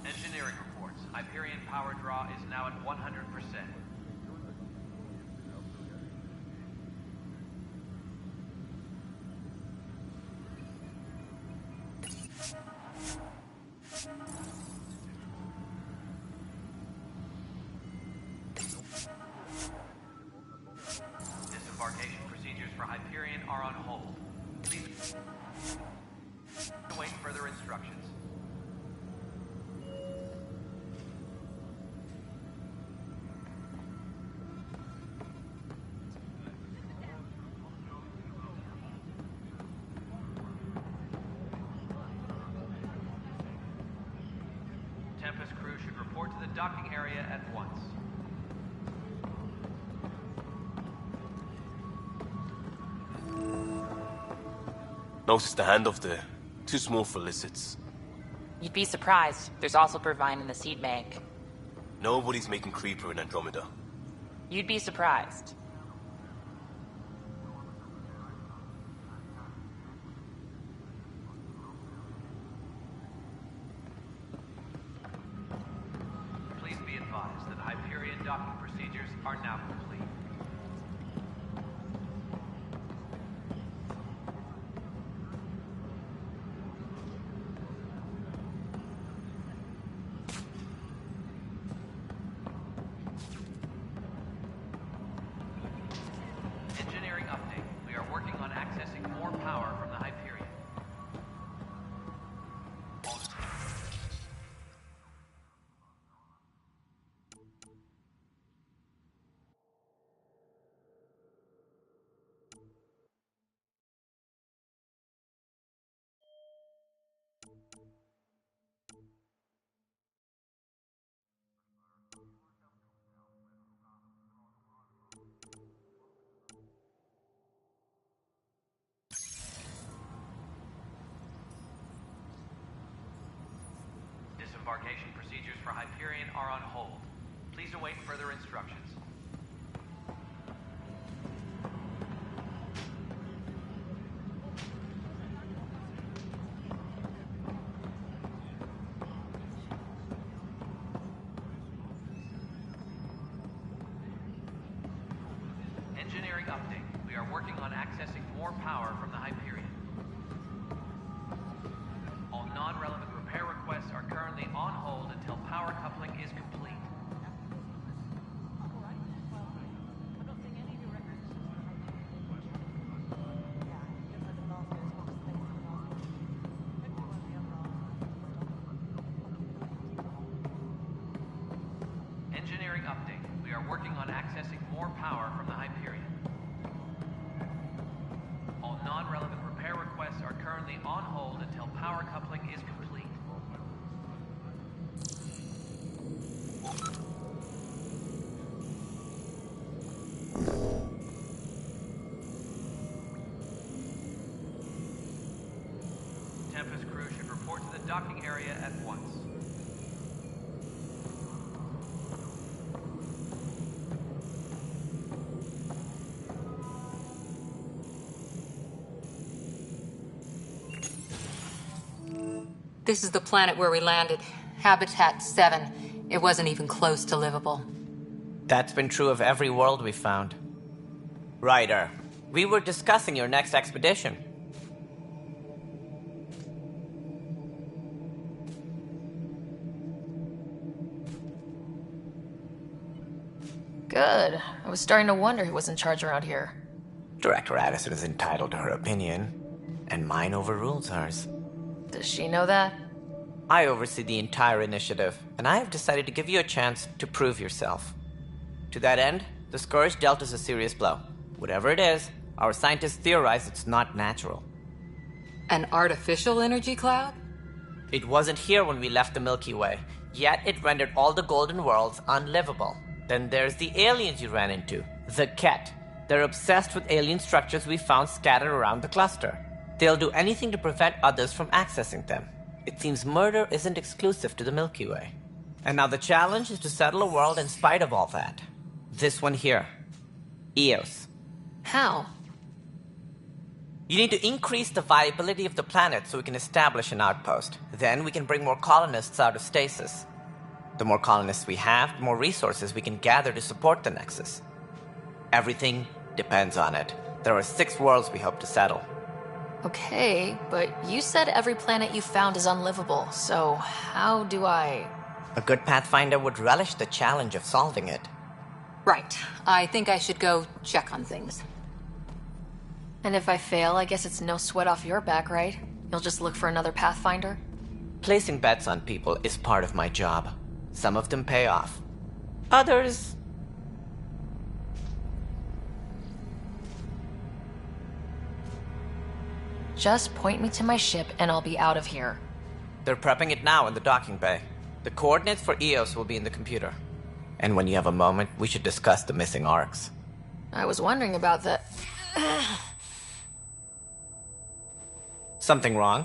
Engineering reports. Hyperion power draw is now at 100%. Disembarkation procedures for Hyperion are on hold. Please await further instructions. Tempest crew should report to the docking area at once. Notice the handoff there. Too small for lizards. You'd be surprised. There's also Purvine in the seed bank. Nobody's making Creeper in Andromeda. You'd be surprised. Please be advised that Hyperion docking procedures are now complete. disembarkation procedures for Hyperion are on hold. Please await further instructions. Engineering update. We are working on accessing more power from the Hyperion. All non-relevant repair requests are currently on hold until power coupling is complete. Engineering update. We are working on accessing more power from the Hyperion. All non-relevant repair requests are currently on hold until power coupling is complete. Tempest crew should report to the docking area at once. This is the planet where we landed. Habitat 7. It wasn't even close to livable. That's been true of every world we've found. Ryder, we were discussing your next expedition. Good. I was starting to wonder who was in charge around here. Director Addison is entitled to her opinion, and mine overrules hers. Does she know that? I oversee the entire initiative, and I have decided to give you a chance to prove yourself. To that end, the Scourge dealt us a serious blow. Whatever it is, our scientists theorize it's not natural. An artificial energy cloud? It wasn't here when we left the Milky Way, yet it rendered all the golden worlds unlivable. Then there's the aliens you ran into, the Ket. They're obsessed with alien structures we found scattered around the cluster. They'll do anything to prevent others from accessing them. It seems murder isn't exclusive to the Milky Way. And now the challenge is to settle a world in spite of all that. This one here. Eos. How? You need to increase the viability of the planet so we can establish an outpost. Then we can bring more colonists out of stasis. The more colonists we have, the more resources we can gather to support the Nexus. Everything depends on it. There are 6 worlds we hope to settle. Okay, but you said every planet you found is unlivable, so how do I... A good Pathfinder would relish the challenge of solving it. Right. I think I should go check on things. And if I fail, I guess it's no sweat off your back, right? You'll just look for another Pathfinder? Placing bets on people is part of my job. Some of them pay off. Others... Just point me to my ship and I'll be out of here. They're prepping it now in the docking bay. The coordinates for Eos will be in the computer. And when you have a moment, we should discuss the missing arcs. I was wondering about that. Something wrong?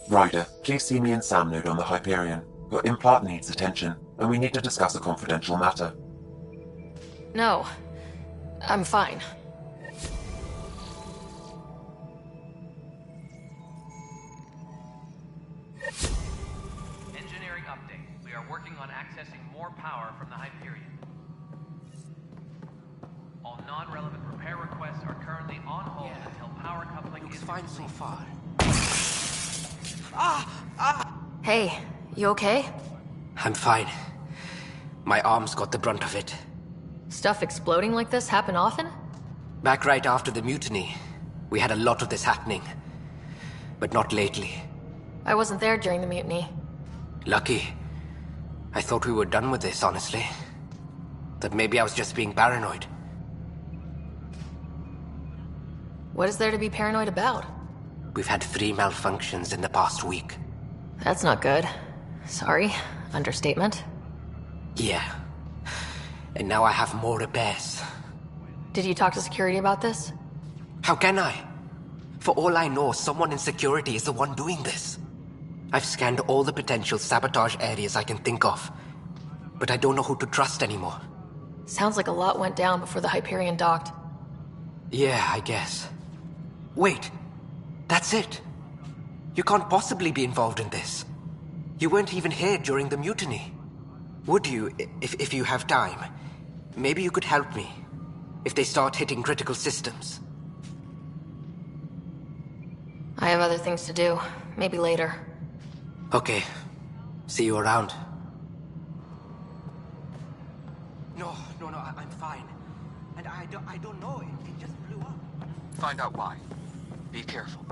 Ryder, please see me and Sam Node on the Hyperion. Your implant needs attention, and we need to discuss a confidential matter. No. I'm fine. Engineering update. We are working on accessing more power from the Hyperion. All non-relevant repair requests are currently on hold until power coupling is fine so far. Hey, you okay? I'm fine. My arms got the brunt of it. Stuff exploding like this happen often? Back right after the mutiny, we had a lot of this happening. But not lately. I wasn't there during the mutiny. Lucky. I thought we were done with this, honestly. That maybe I was just being paranoid. What is there to be paranoid about? We've had 3 malfunctions in the past week. That's not good. Sorry. Understatement. Yeah. And now I have more repairs. Did you talk to security about this? How can I? For all I know, someone in security is the one doing this. I've scanned all the potential sabotage areas I can think of, but I don't know who to trust anymore. Sounds like a lot went down before the Hyperion docked. Yeah, I guess. Wait, that's it. You can't possibly be involved in this. You weren't even here during the mutiny. Would you, if you have time? Maybe you could help me, if they start hitting critical systems. I have other things to do. Maybe later. Okay. See you around. No, I'm fine. And I don't know, it just blew up. Find out why. Be careful.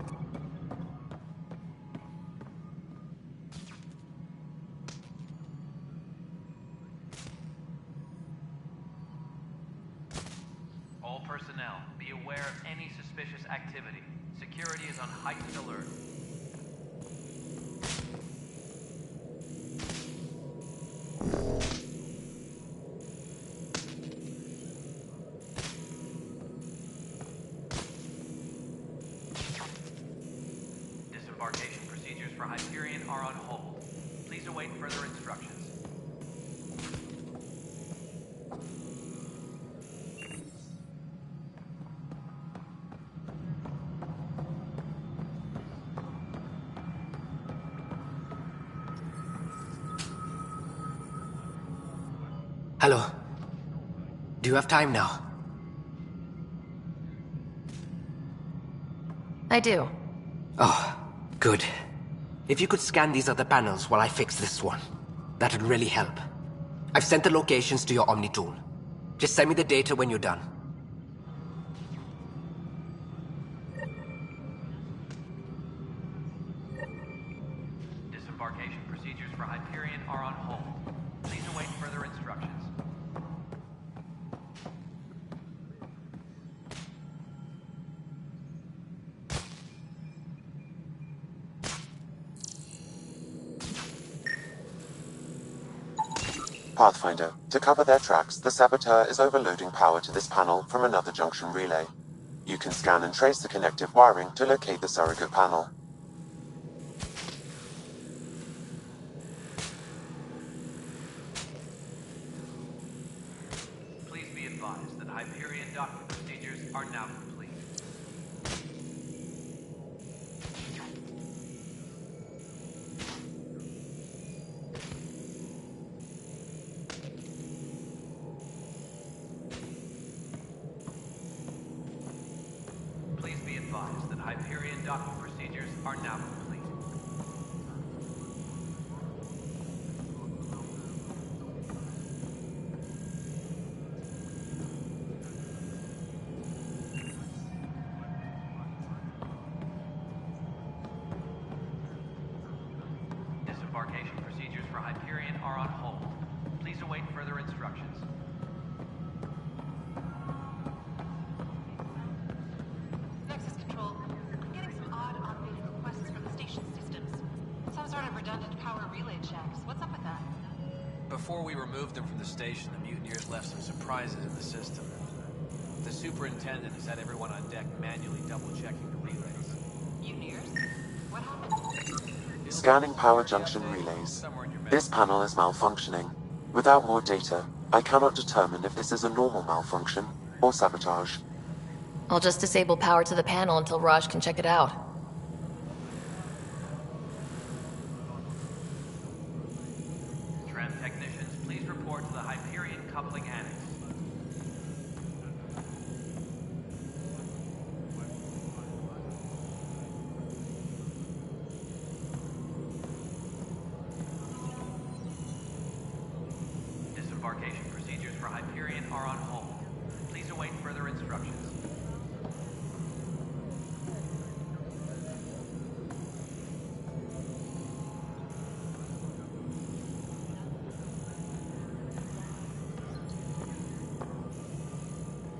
All personnel, be aware of any suspicious activity. Security is on heightened alert. Disembarkation procedures for Hyperion are on hold. Please await further instructions. Hello. Do you have time now? I do. Oh, good. If you could scan these other panels while I fix this one, that'd really help. I've sent the locations to your Omni tool. Just send me the data when you're done. Disembarkation procedures for Hyperion are on hold. Please await further instructions. Pathfinder, to cover their tracks, the Saboteur is overloading power to this panel from another junction relay. You can scan and trace the connective wiring to locate the surrogate panel. Please be advised that Hyperion docking procedures are now complete. Please be advised that Hyperion docking procedures are now complete. Disembarkation procedures for Hyperion are on hold. Please await further instructions. Nexus Control, I'm getting some odd automated requests from the station systems. Some sort of redundant power relay checks. What's up with that? Before we removed them from the station, the mutineers left some surprises in the system. The superintendent has had everyone on deck manually double-checking the relays. Mutineers? What happened? Scanning power junction relays. This panel is malfunctioning. Without more data, I cannot determine if this is a normal malfunction or sabotage. I'll just disable power to the panel until Raj can check it out. Tram technicians, please report to the Hyperion coupling annex. Disembarkation procedures for Hyperion are on hold. Please await further instructions.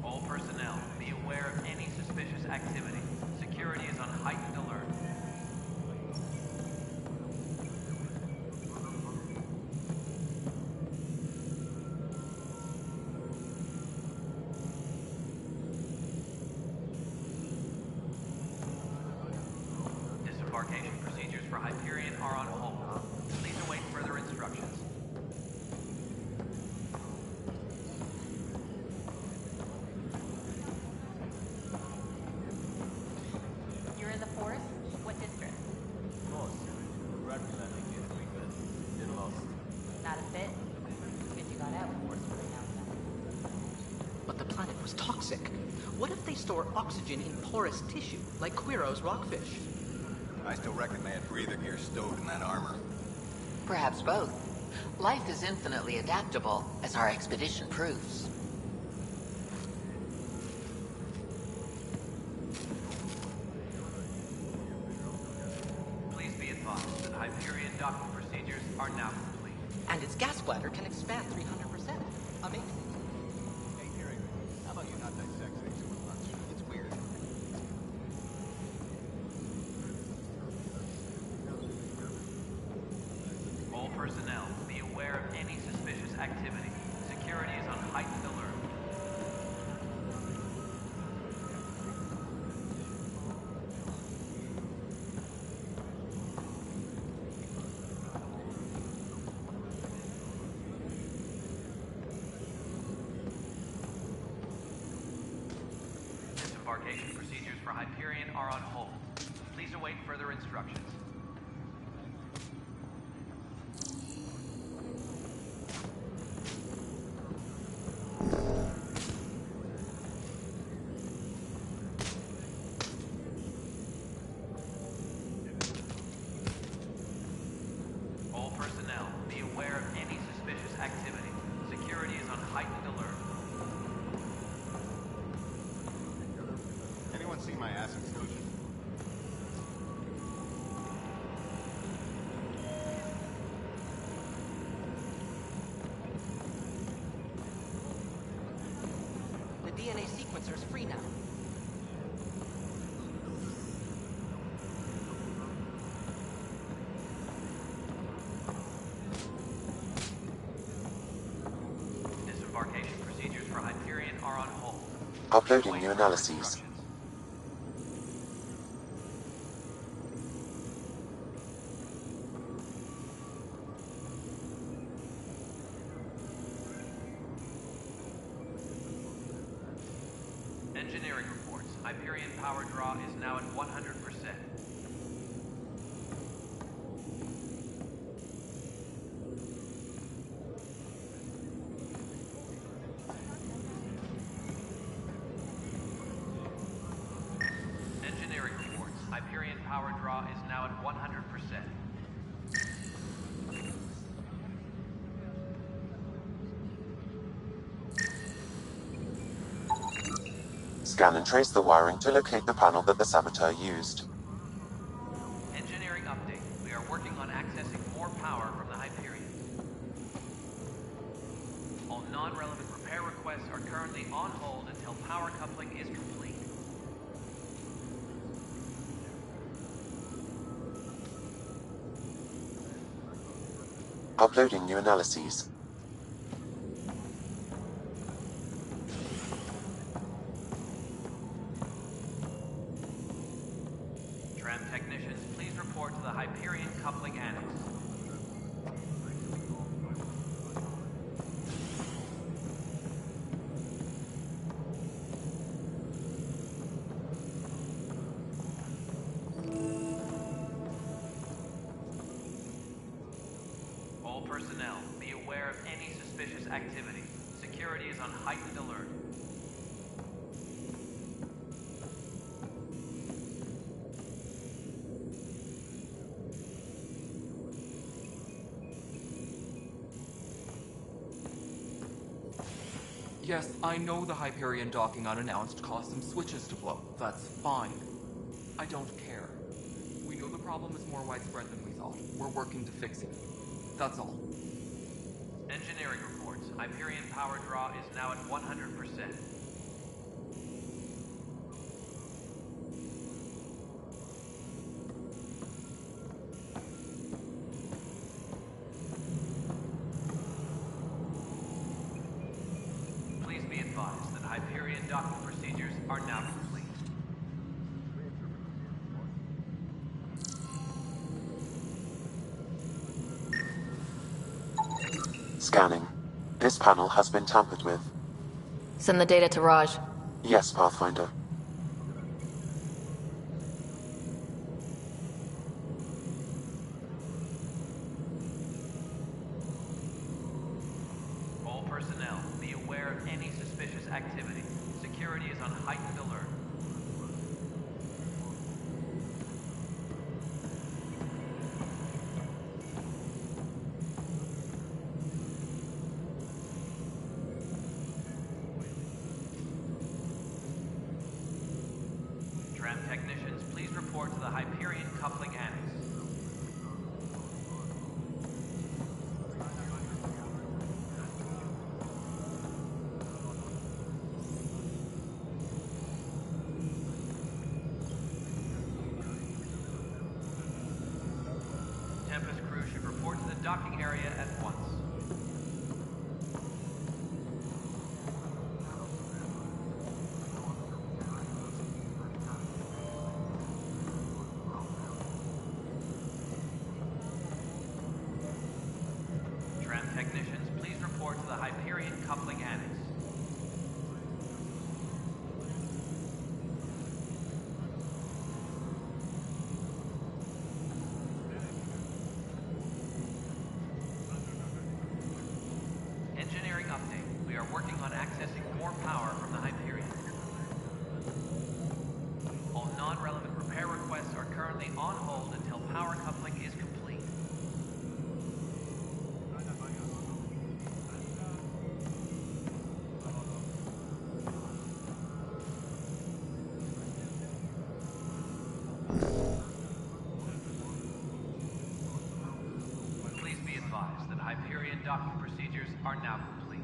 All personnel, be aware of any suspicious activity. Security is on heightened alert. Disembarkation procedures for for Hyperion are on hold. Please await further instructions. You're in the forest? What district? Not a bit. Good you got out before it's running out. But the planet was toxic. What if they store oxygen in porous tissue, like Quiro's rockfish? I still reckon they had breather gear stowed in that armor. Perhaps both. Life is infinitely adaptable, as our expedition proves. Please be advised that Hyperion docking procedures are now complete. And its gas bladder can expand 300%. Amazing. Hey, Gary, how about you not dissect things over lunch? It's weird. All personnel, be aware of any suspicious activity. Security is on heightened alert. Disembarkation procedures for Hyperion are on hold. Please await further instructions. All personnel, be aware of any suspicious activity. Security is on heightened alert. Anyone see my ass explosion? The DNA sequencer's free now. Disembarkation procedures for Hyperion are on hold. Uploading new analyses. Engineering reports. Hyperion power draw is now at 100%. Engineering reports. Hyperion power draw is now at 100%. Scan and trace the wiring to locate the panel that the saboteur used. Engineering update. We are working on accessing more power from the Hyperion. All non-relevant repair requests are currently on hold until power coupling is complete. Uploading new analyses. Tram technicians, please report to the Hyperion coupling annex. All personnel, be aware of any suspicious activity. Security is on heightened alert. Yes, I know the Hyperion docking unannounced caused some switches to blow. That's fine. I don't care. We know the problem is more widespread than we thought. We're working to fix it. That's all. Engineering reports. Hyperion power draw is now at 100%. Please be advised that Hyperion docking procedures are now complete. Scanning. This panel has been tampered with. Send the data to Raj. Yes, Pathfinder. All personnel, be aware of any suspicious activity. Security is on heightened alert. Tram technicians, please report to the Hyperion Coupling Annex. Tempest crew should report to the docking area at once. Tram technicians, please report to the Hyperion Coupling Annex. Engineering update. We are working on accessing more power from the Hyperion. All non-relevant repair requests are currently on hold until power coupling is complete. Please be advised that Hyperion docking procedures are now complete.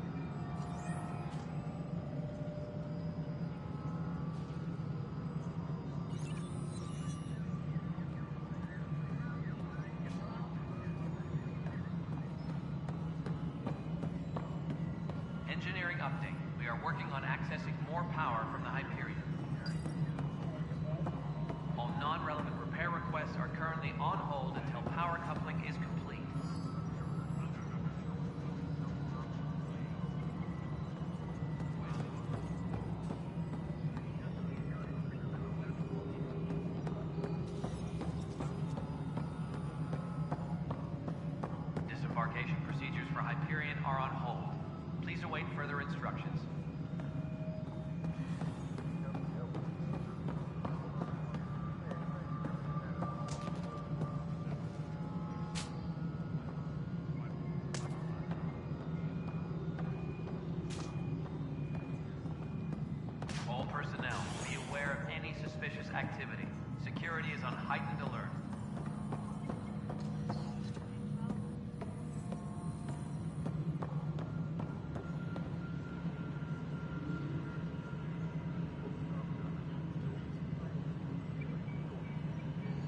Engineering update. We are working on accessing more power from the Hyperion. All non-relevant repair requests are currently on hold until power coupling is complete. Disembarkation procedures for Hyperion are on hold. Please await further instructions. All personnel, be aware of any suspicious activity. Security is on heightened alert.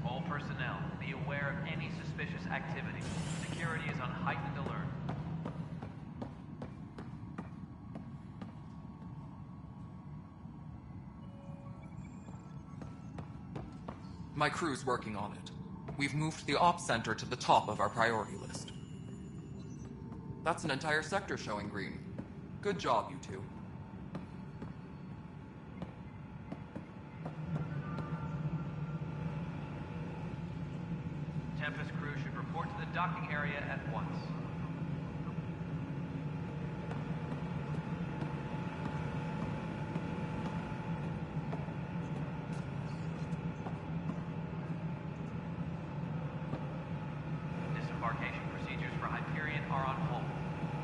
All personnel, be aware of any suspicious activity. Security is on heightened alert. My crew's working on it. We've moved the ops center to the top of our priority list. That's an entire sector showing green. Good job, you two. Tempest crew should report to the docking area at once. Disembarkation procedures for Hyperion are on hold.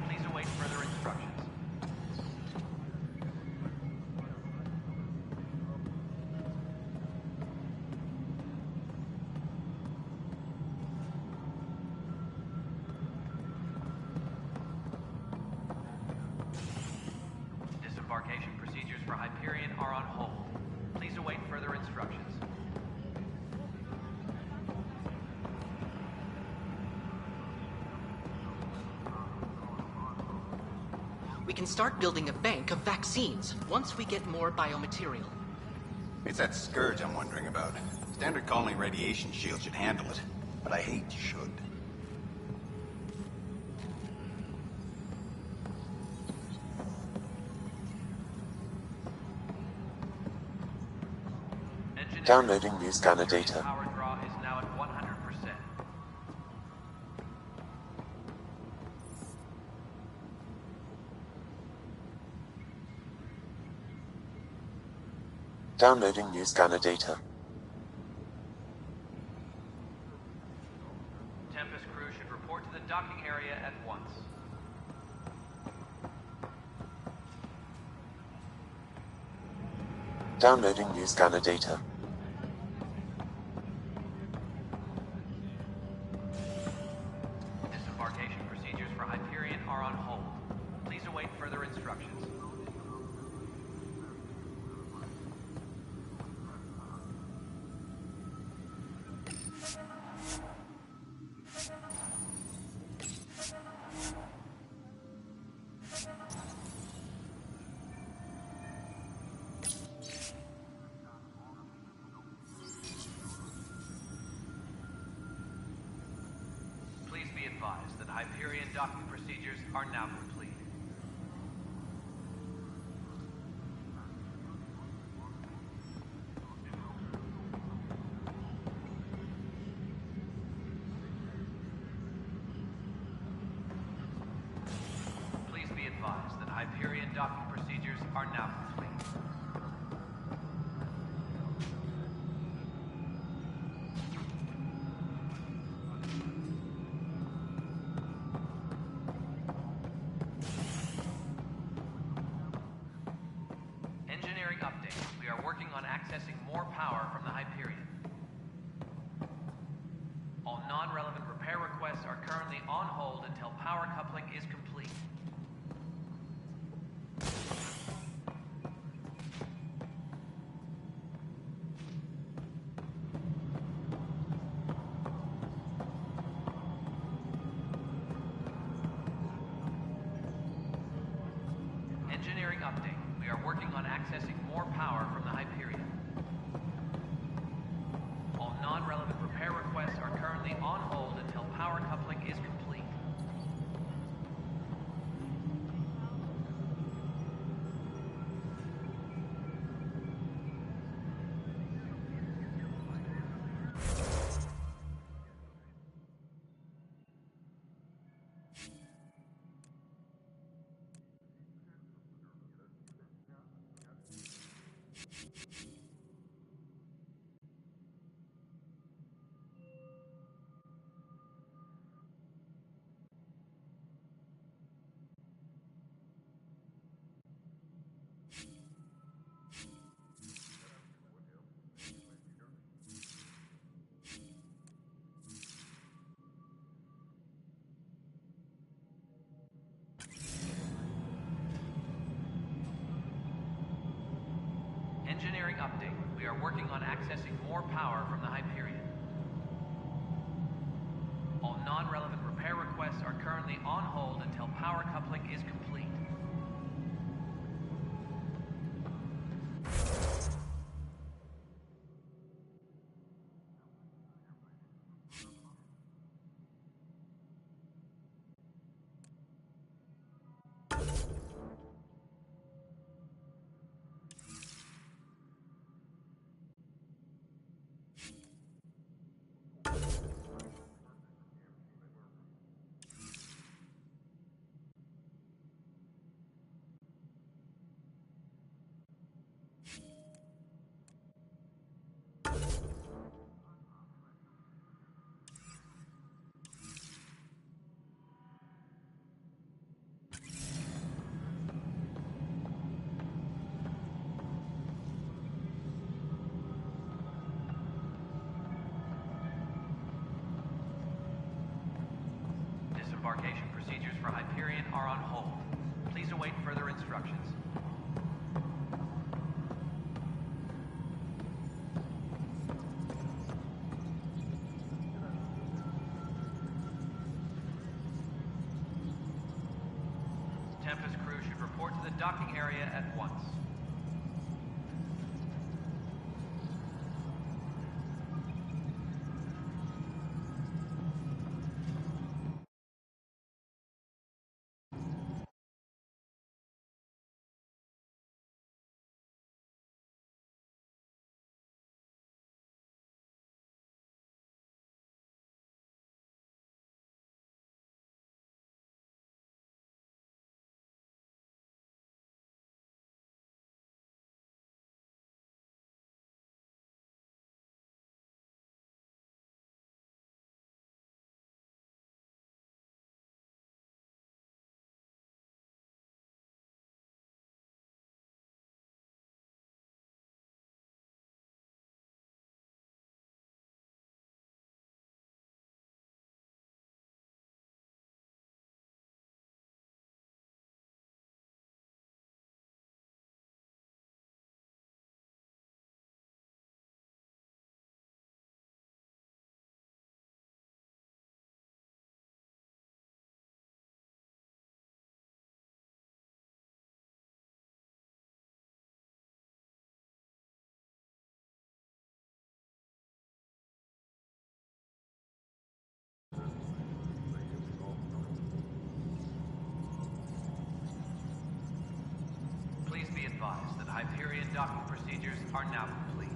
Please await further instructions. Disembarkation procedures for Hyperion are on hold. Please await further instructions. We can start building a bank of vaccines once we get more biomaterial. It's that scourge I'm wondering about. Standard colony radiation shield should handle it, but I hate should. Downloading new scanner data. Power draw is now at 100%. Downloading new scanner data. Tempest crew should report to the docking area at once. Downloading new scanner data. Disembarkation procedures for Hyperion are on hold. Please await further instructions. Please be advised that Hyperion docking procedures are now complete. Please be advised that Hyperion docking procedures are now complete. Engineering update. We are working on accessing more power from the Hyperion. All non-relevant repair requests are currently on hold until power coupling is complete. Engineering update. We are working on accessing more power from the Hyperion. All non-relevant repair requests are currently on hold until power coupling is complete. Engineering update. We are working on accessing more power from the Hyperion. All non-relevant repair requests are currently on hold until power coupling is complete. Disembarkation procedures for Hyperion are on hold. Please await further instructions. Tempest crew should report to the docking area at once. advised that Hyperion docking procedures are now complete.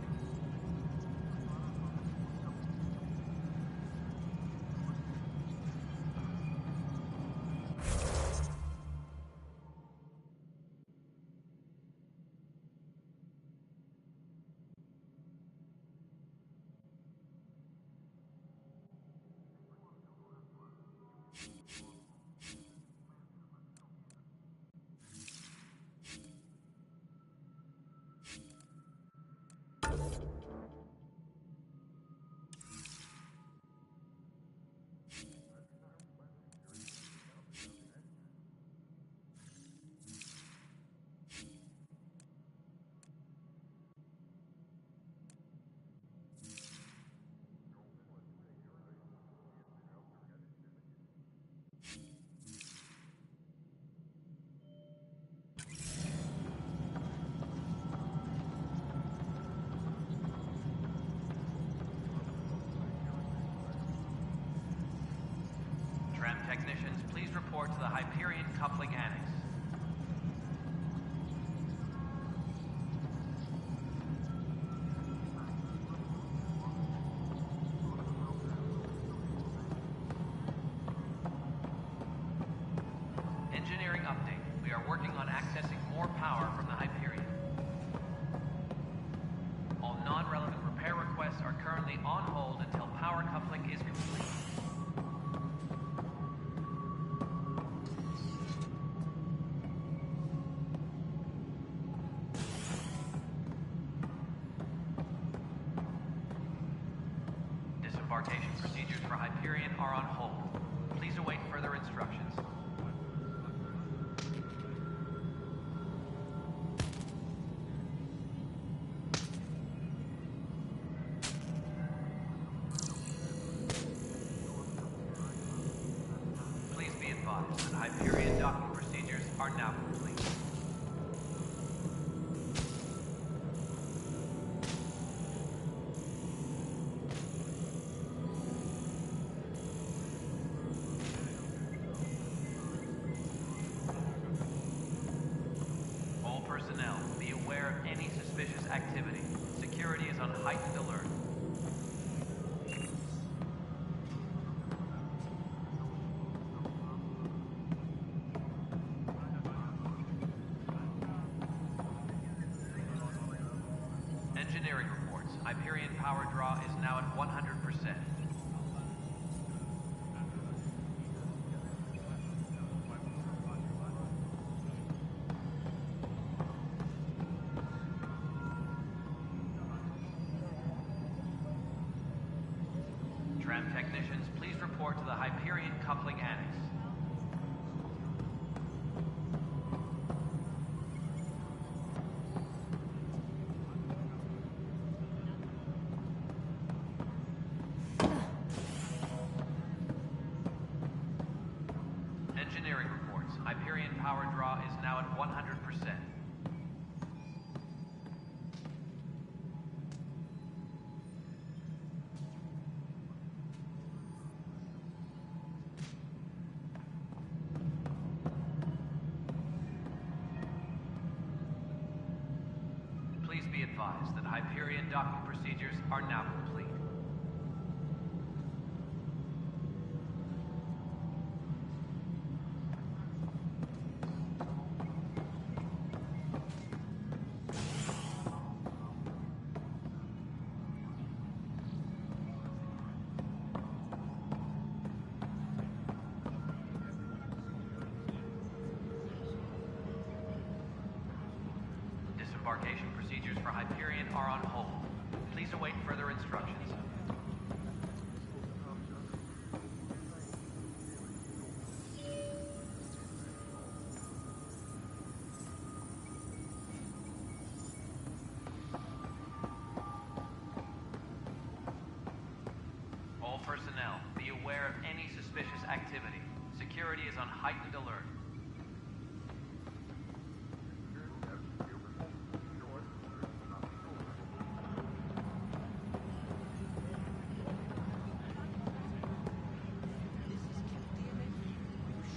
Tram technicians, please report to the Hyperion coupling annex. Engineering update. We are working on accessing more power from the Hyperion. All non-relevant repair requests are currently on hold until power coupling is complete. Disembarkation procedures for Hyperion are on hold. Please await further instructions. Please be advised that Hyperion docking procedures are now complete. All personnel, be aware of any suspicious activity. Security is on heightened alert. Engineering reports. Hyperion power draw is now at 100%. Tram technicians, please report to the Hyperion coupling annex. Engineering reports. Hyperion power draw is now at 100%. Please be advised that Hyperion docking procedures are now complete. Disembarkation procedures for Hyperion are on hold. Please await further instructions. All personnel, be aware of any suspicious activity. Security is on heightened alert.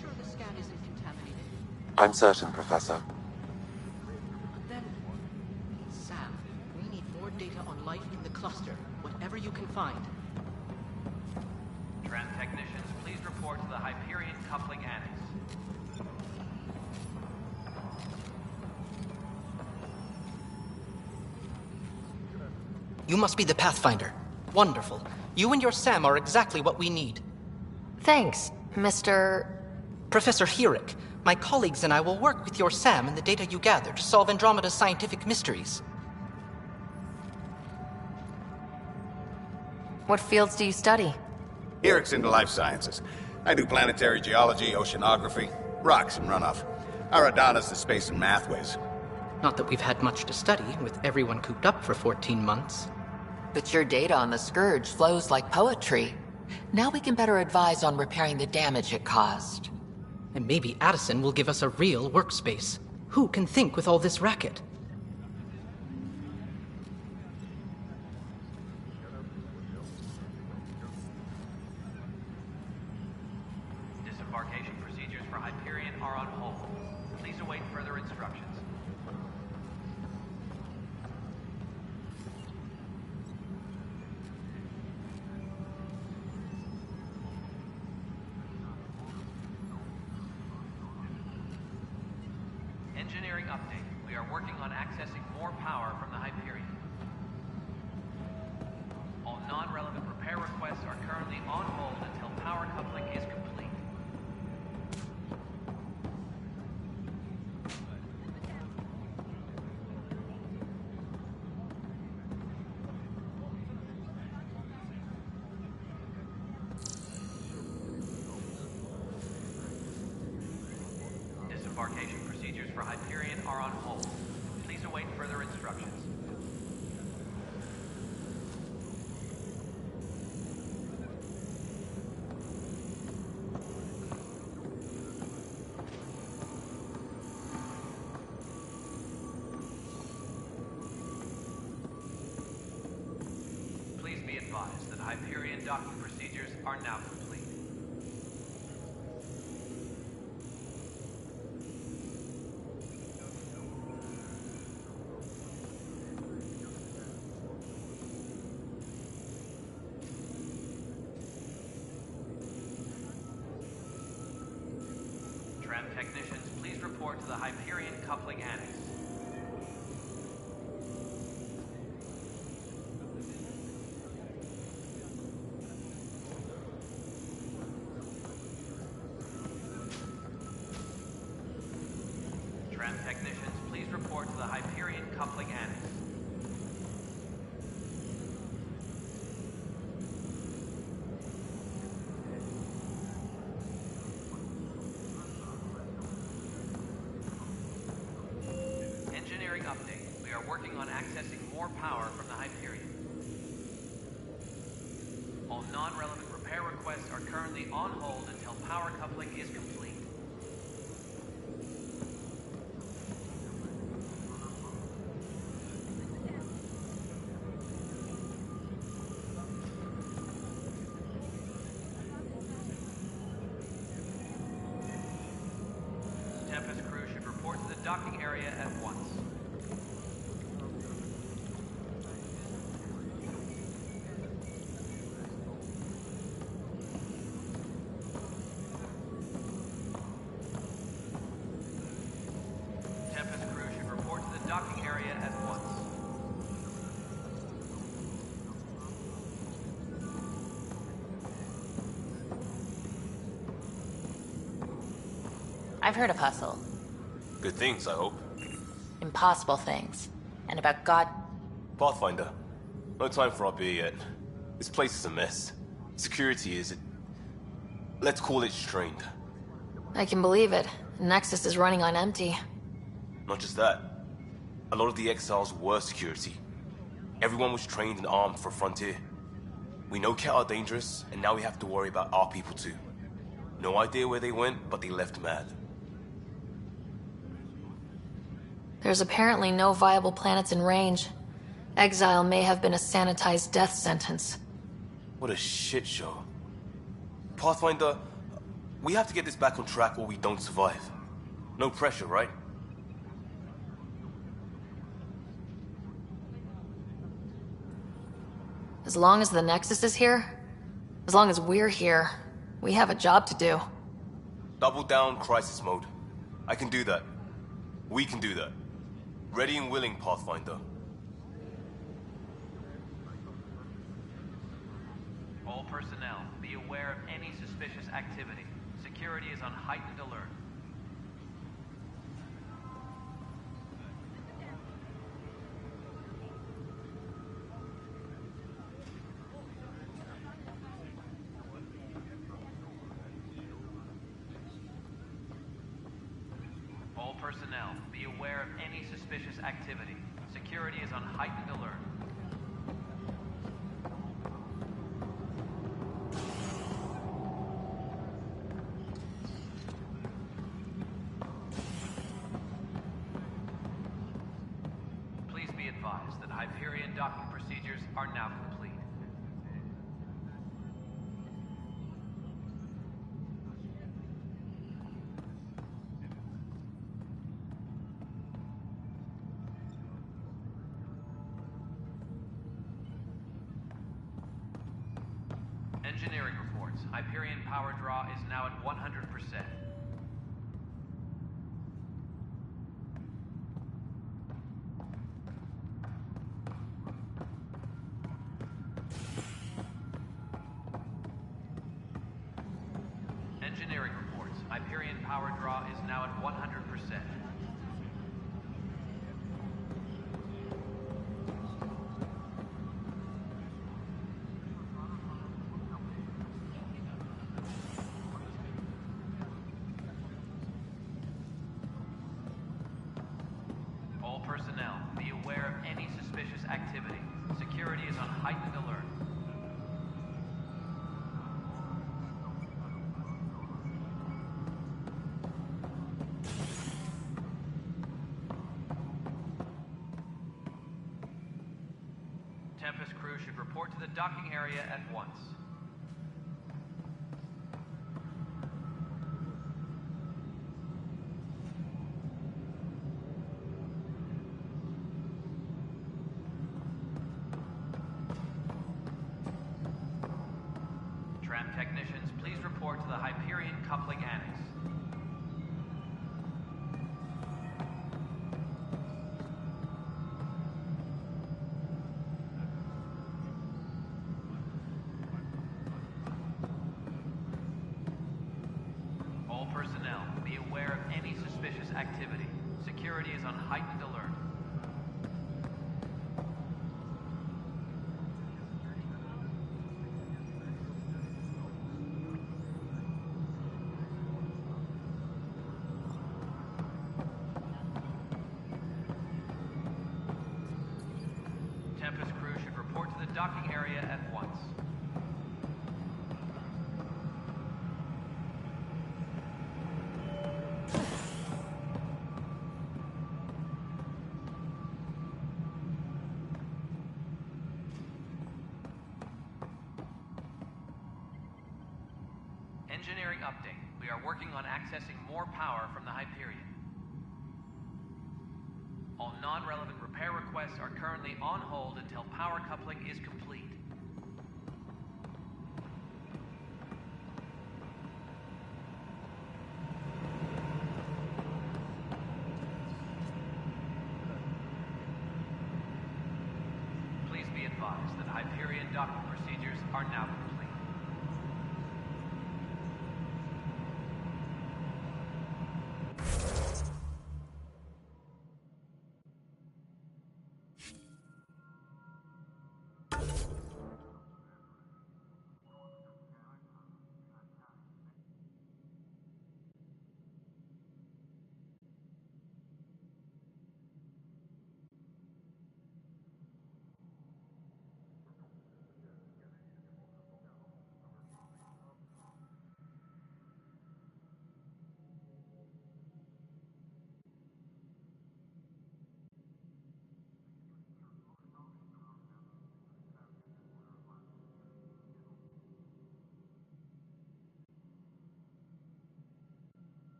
Sure the scan isn't contaminated? I'm certain, Professor. Then data on life in the cluster, whatever you can find. Trans technicians, please report to the Hyperion coupling annex. You must be the Pathfinder. Wonderful. You and your Sam are exactly what we need. Thanks, Mr. Professor Herrick, my colleagues and I will work with your Sam and the data you gather to solve Andromeda's scientific mysteries. What fields do you study? Herrick's into life sciences. I do planetary geology, oceanography, rocks and runoff. Aradana's the space and math whiz. Not that we've had much to study, with everyone cooped up for 14 months. But your data on the Scourge flows like poetry. Now we can better advise on repairing the damage it caused. And maybe Addison will give us a real workspace. Who can think with all this racket? Disembarkation procedures for Hyperion are on hold. Please await further instructions. Engineering update. We are working on accessing more power from the Hyperion. All non-relevant repair requests are currently on hold until power coupling is complete. Disembarkation procedures for Hyperion are on hold. Please await further instructions. Please be advised that Hyperion docking procedures are now complete. Tram technicians, please report to the Hyperion coupling annex. Tram technicians, please report to the Hyperion coupling annex. Engineering update. We are working on accessing more power from the Hyperion. All non-relevant repair requests are currently on hold until power coupling is complete. Tempest crew should report to the docking area at once. Tempest crew should report to the docking area at once. I've heard of Hustle. Good things, I hope. Impossible things. And about God... Pathfinder, no time for our beer yet. This place is a mess. Security is... let's call it strained. I can believe it. Nexus is running on empty. Not just that. A lot of the exiles were security. Everyone was trained and armed for Frontier. We know Cat are dangerous, and now we have to worry about our people too. No idea where they went, but they left mad. There's apparently no viable planets in range. Exile may have been a sanitized death sentence. What a shit show. Pathfinder, we have to get this back on track or we don't survive. No pressure, right? As long as the Nexus is here, as long as we're here, we have a job to do. Double down crisis mode. I can do that. We can do that. Ready and willing, Pathfinder. All personnel, be aware of any suspicious activity. Security is on heightened alert. All personnel, be aware of any suspicious activity. Security is on heightened alert. Please be advised that Hyperion docking procedures are now complete. Engineering reports. Hyperion power draw is now at 100%. Engineering reports. Hyperion power draw is now at 100%. All personnel, be aware of any suspicious activity. Security is on heightened alert. Tempest crew should report to the docking area at once. Tram technicians, please report to the Hyperion coupling annex. All personnel, be aware of any suspicious activity. Security is on heightened alert. Tempest crew should report to the docking area at once. Engineering update. We are working on accessing more power from the Hyperion. All non-relevant repair requests are currently on hold until power coupling is complete. Please be advised that Hyperion docking procedures are now complete.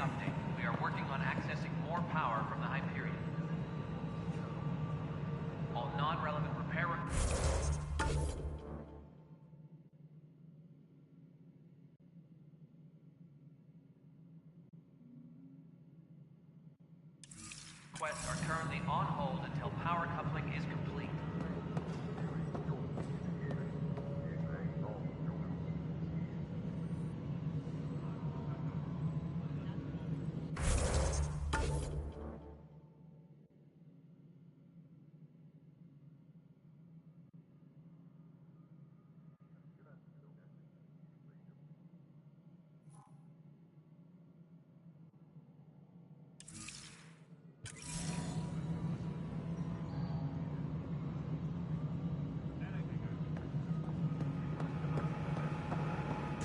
update. We are working on accessing more power from the Hyperion. All non-relevant repair requests are currently on hold until power coupling is complete.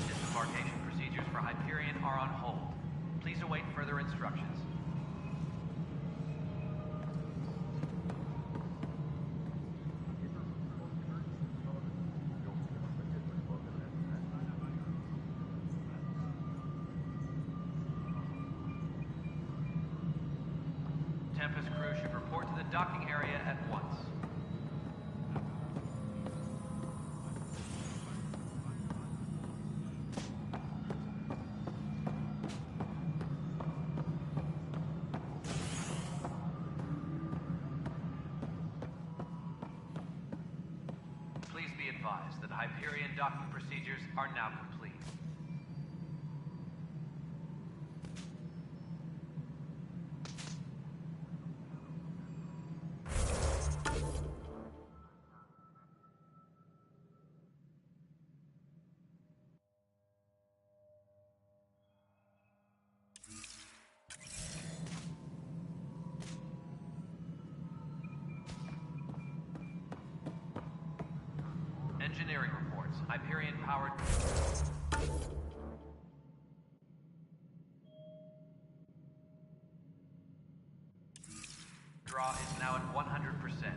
Disembarkation procedures for Hyperion are on hold. Please await further instructions. Tempest crew should report to the docking area at once. Please be advised that Hyperion docking procedures are now complete. Engineering reports. Hyperion powered. Draw is now at 100%.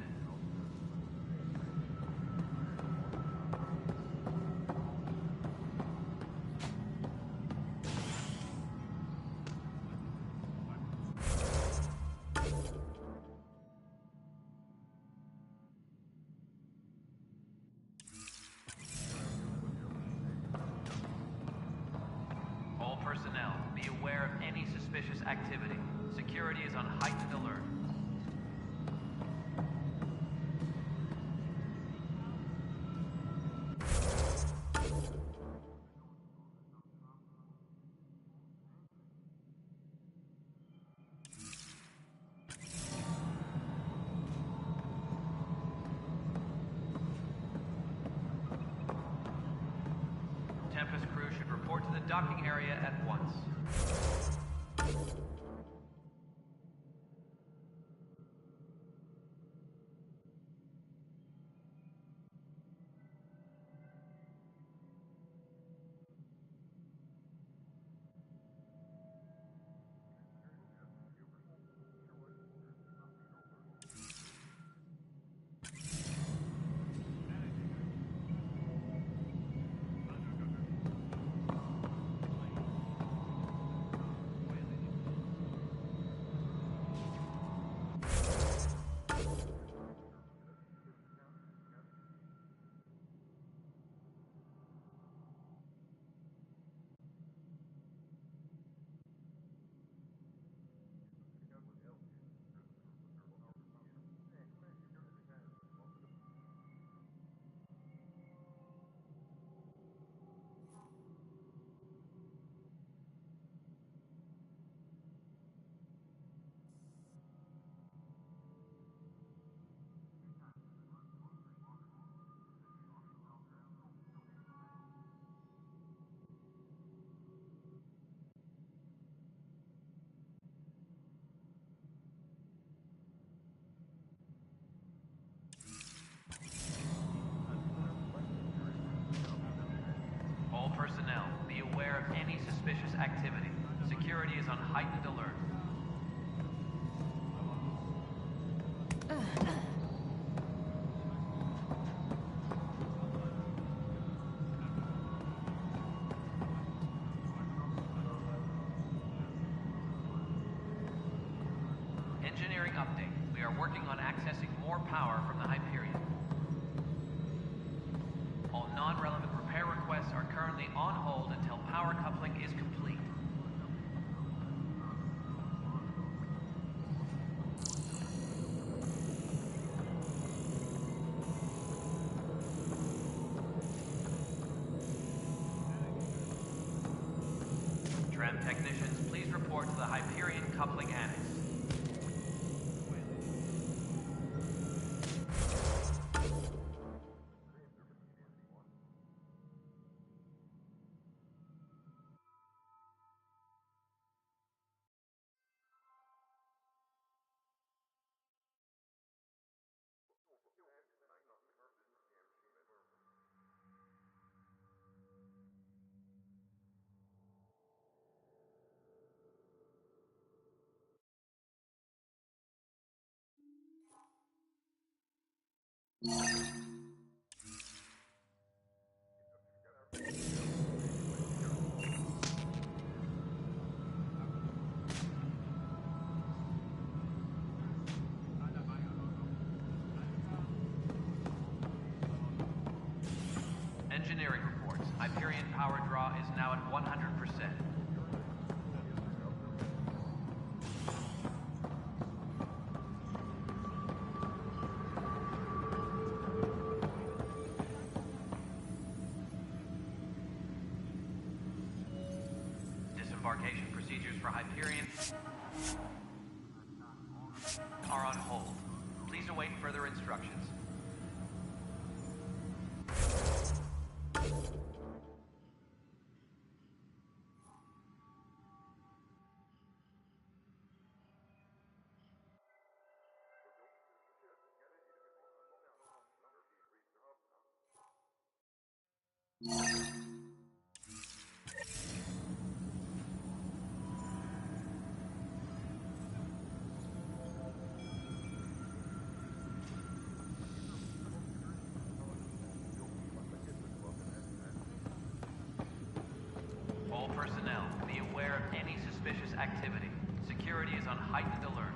All personnel, be aware of any suspicious activity. Security is on heightened alert. Tempest crew should report to the docking area at once. All personnel, be aware of any suspicious activity. Security is on heightened alert. are working on accessing more power from the Hyperion. All non-relevant repair requests are currently on hold until power coupling is complete. Tram technicians, please report to the Hyperion coupling annex. Engineering reports. Hyperion power draw is now at 100%. Disembarkation procedures for Hyperion are on hold. Please await further instructions. All personnel, be aware of any suspicious activity. Security is on heightened alert.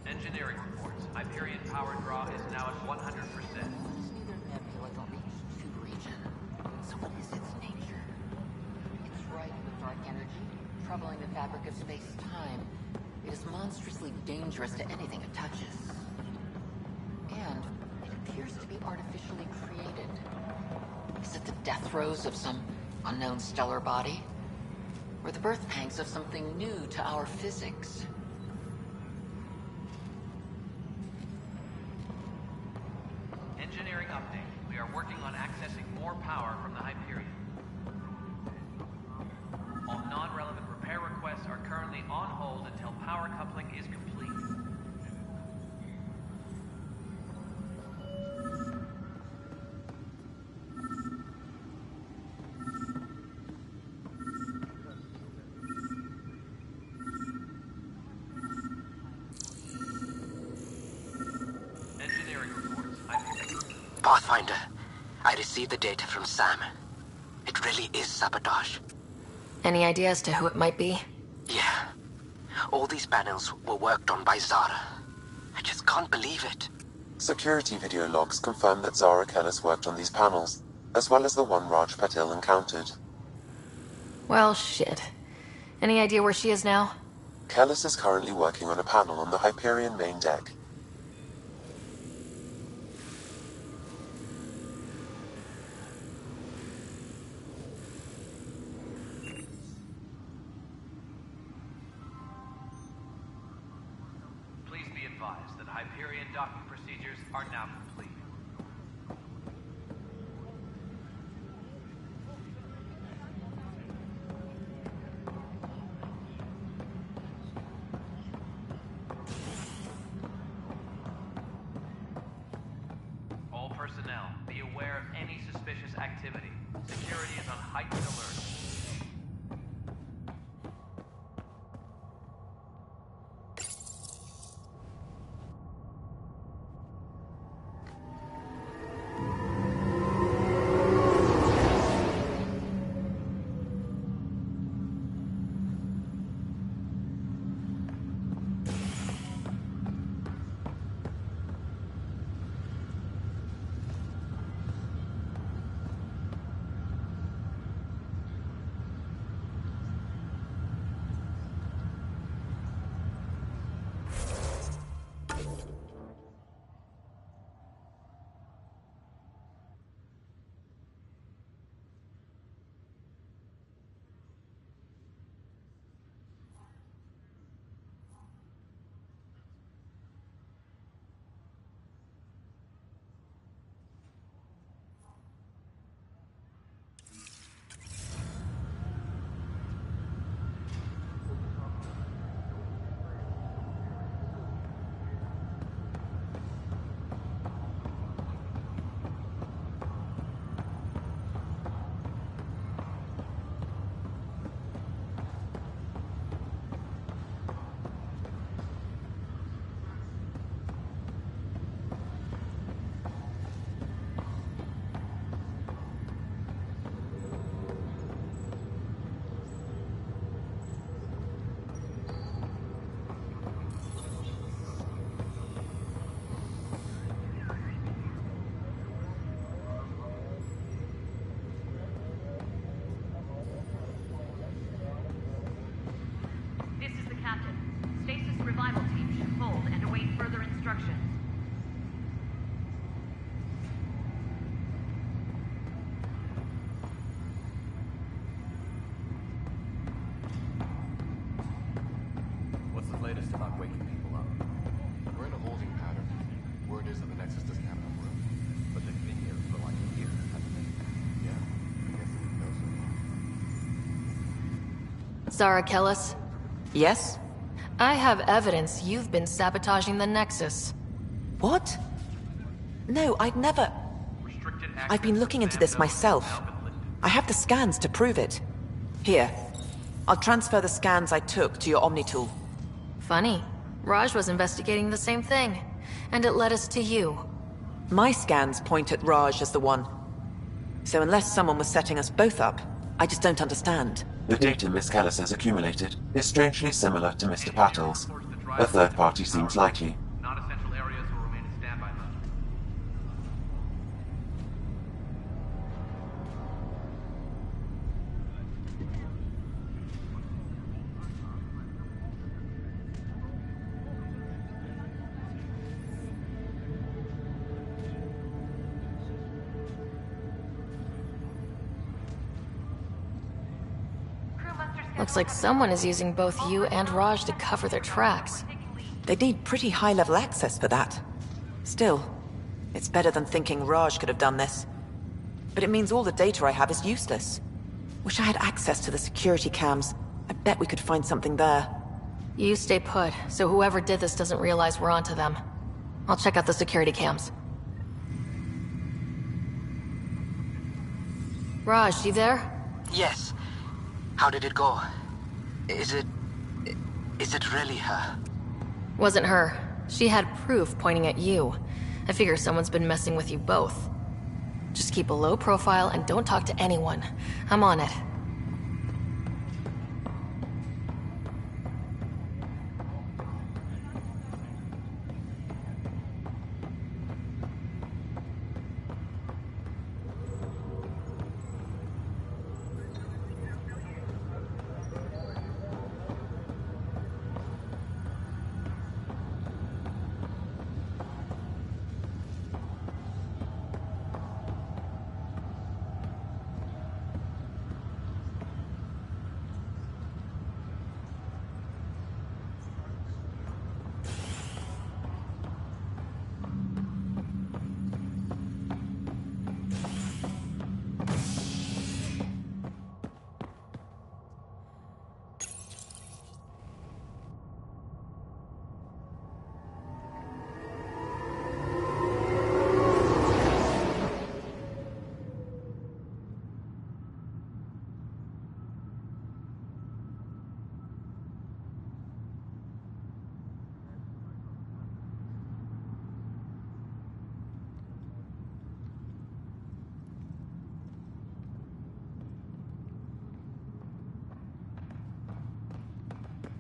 Engineering reports. Hyperion power draw is now at 100%. Neither nebula nor region. So what is its nature? It's rife with dark energy, troubling the fabric of space-time. It is monstrously dangerous to anything it touches. And it appears to be artificially created. Is it the death throes of some unknown stellar body? Or the birth pangs of something new to our physics? Engineering update. We are working on accessing more power from the Hyperion. All non-relevant repair requests are currently on hold until power coupling is complete. Engineering reports. Pathfinder, I received the data from Sam. It really is sabotage. Any idea as to who it might be? Yeah. All these panels were worked on by Zara. I just can't believe it. Security video logs confirm that Zara Kellis worked on these panels, as well as the one Raj Patil encountered. Well, shit. Any idea where she is now? Kellis is currently working on a panel on the Hyperion main deck. Please be advised that Hyperion docking procedures are now complete. All personnel, be aware of any suspicious activity. Security is on heightened alert. Zara Kellis? Yes? I have evidence you've been sabotaging the Nexus. What? No, I'd never... I've been looking into this myself. I have the scans to prove it. Here. I'll transfer the scans I took to your Omni tool. Funny. Raj was investigating the same thing, and it led us to you. My scans point at Raj as the one. So unless someone was setting us both up, I just don't understand. The data Miss Kellis has accumulated is strangely similar to Mr. Patel's. A third party seems likely. Non-essential areas will remain in standby mode. Looks like someone is using both you and Raj to cover their tracks. They'd need pretty high-level access for that. Still, it's better than thinking Raj could have done this. But it means all the data I have is useless. Wish I had access to the security cams. I bet we could find something there. You stay put, so whoever did this doesn't realize we're onto them. I'll check out the security cams. Raj, you there? Yes. How did it go? Is it really her? Wasn't her. She had proof pointing at you. I figure someone's been messing with you both. Just keep a low profile and don't talk to anyone. I'm on it.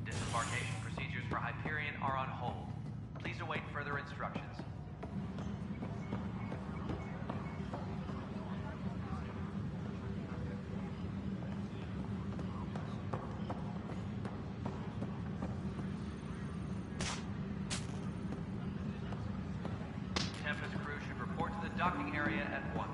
Disembarkation procedures for Hyperion are on hold. Please await further instructions. Tempest crew should report to the docking area at once.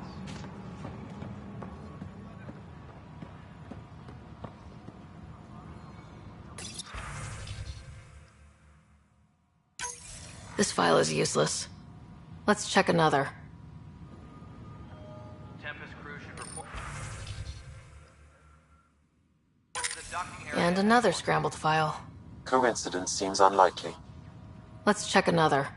This file is useless. Let's check another. Tempest crew should report to the docking area. And another scrambled file. Coincidence seems unlikely. Let's check another.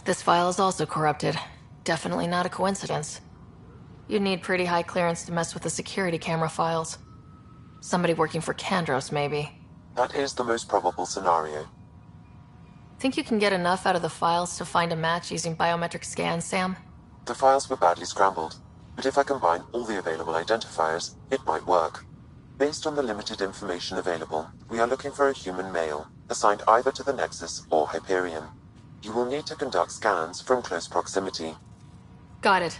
This file is also corrupted. Definitely not a coincidence. You'd need pretty high clearance to mess with the security camera files. Somebody working for Kandros, maybe. That is the most probable scenario. Think you can get enough out of the files to find a match using biometric scans, Sam? The files were badly scrambled, but if I combine all the available identifiers, it might work. Based on the limited information available, we are looking for a human male, assigned either to the Nexus or Hyperion. You will need to conduct scans from close proximity. Got it.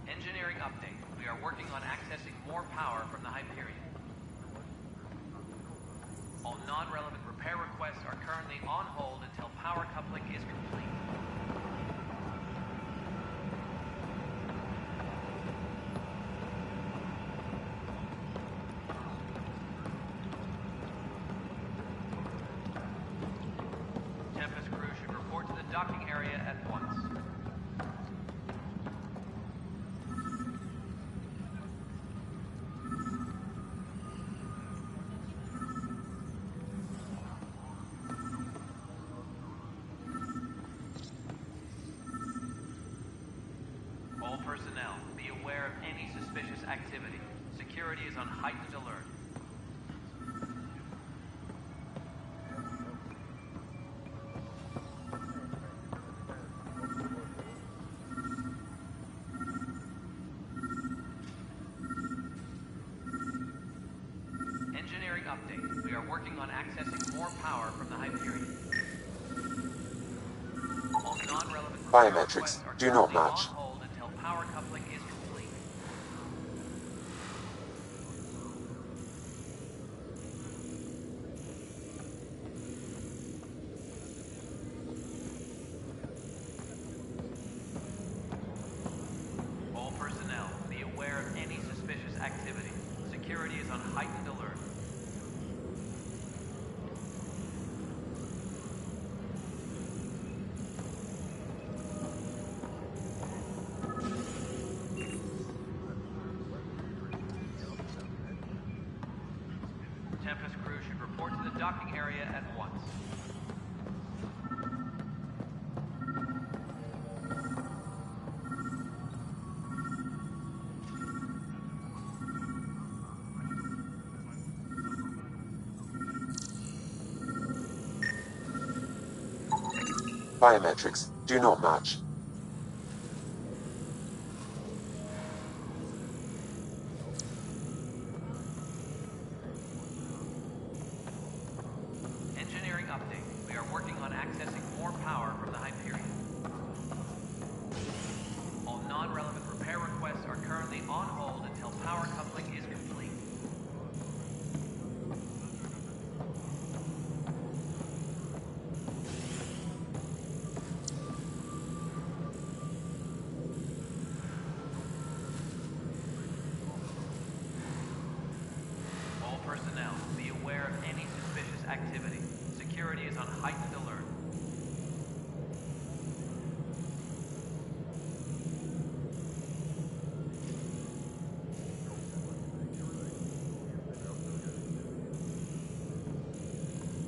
Engineering update. We are working on accessing more power from the Hyperion. All non-relevant repair requests are currently on hold until power coupling is complete. personnel, be aware of any suspicious activity. Security is on heightened alert. Engineering update. We are working on accessing more power from the Hyperion. All non-relevant Biometrics do not match. on hold until power coupling is complete. All personnel, be aware of any suspicious activity. Security is on heightened alert. Tempest crew should report to the docking area at once. Biometrics do not match. Engineering update. We are working on accessing more power from the Hyperion. All non-relevant repair requests are currently on hold until power coupling is complete. All personnel, be aware of any suspicious activity. Security is on heightened alert.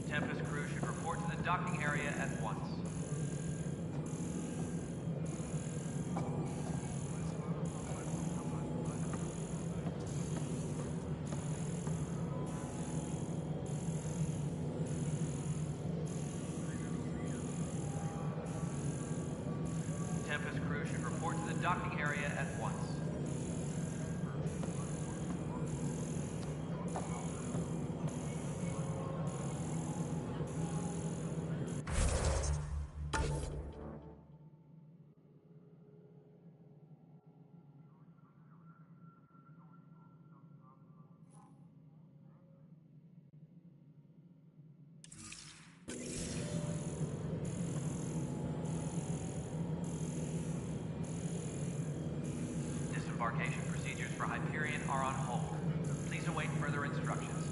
Tempest crew should report to the docking area at once. Tempest crew should report to the docking area at once. Disembarkation procedures for Hyperion are on hold. Please await further instructions.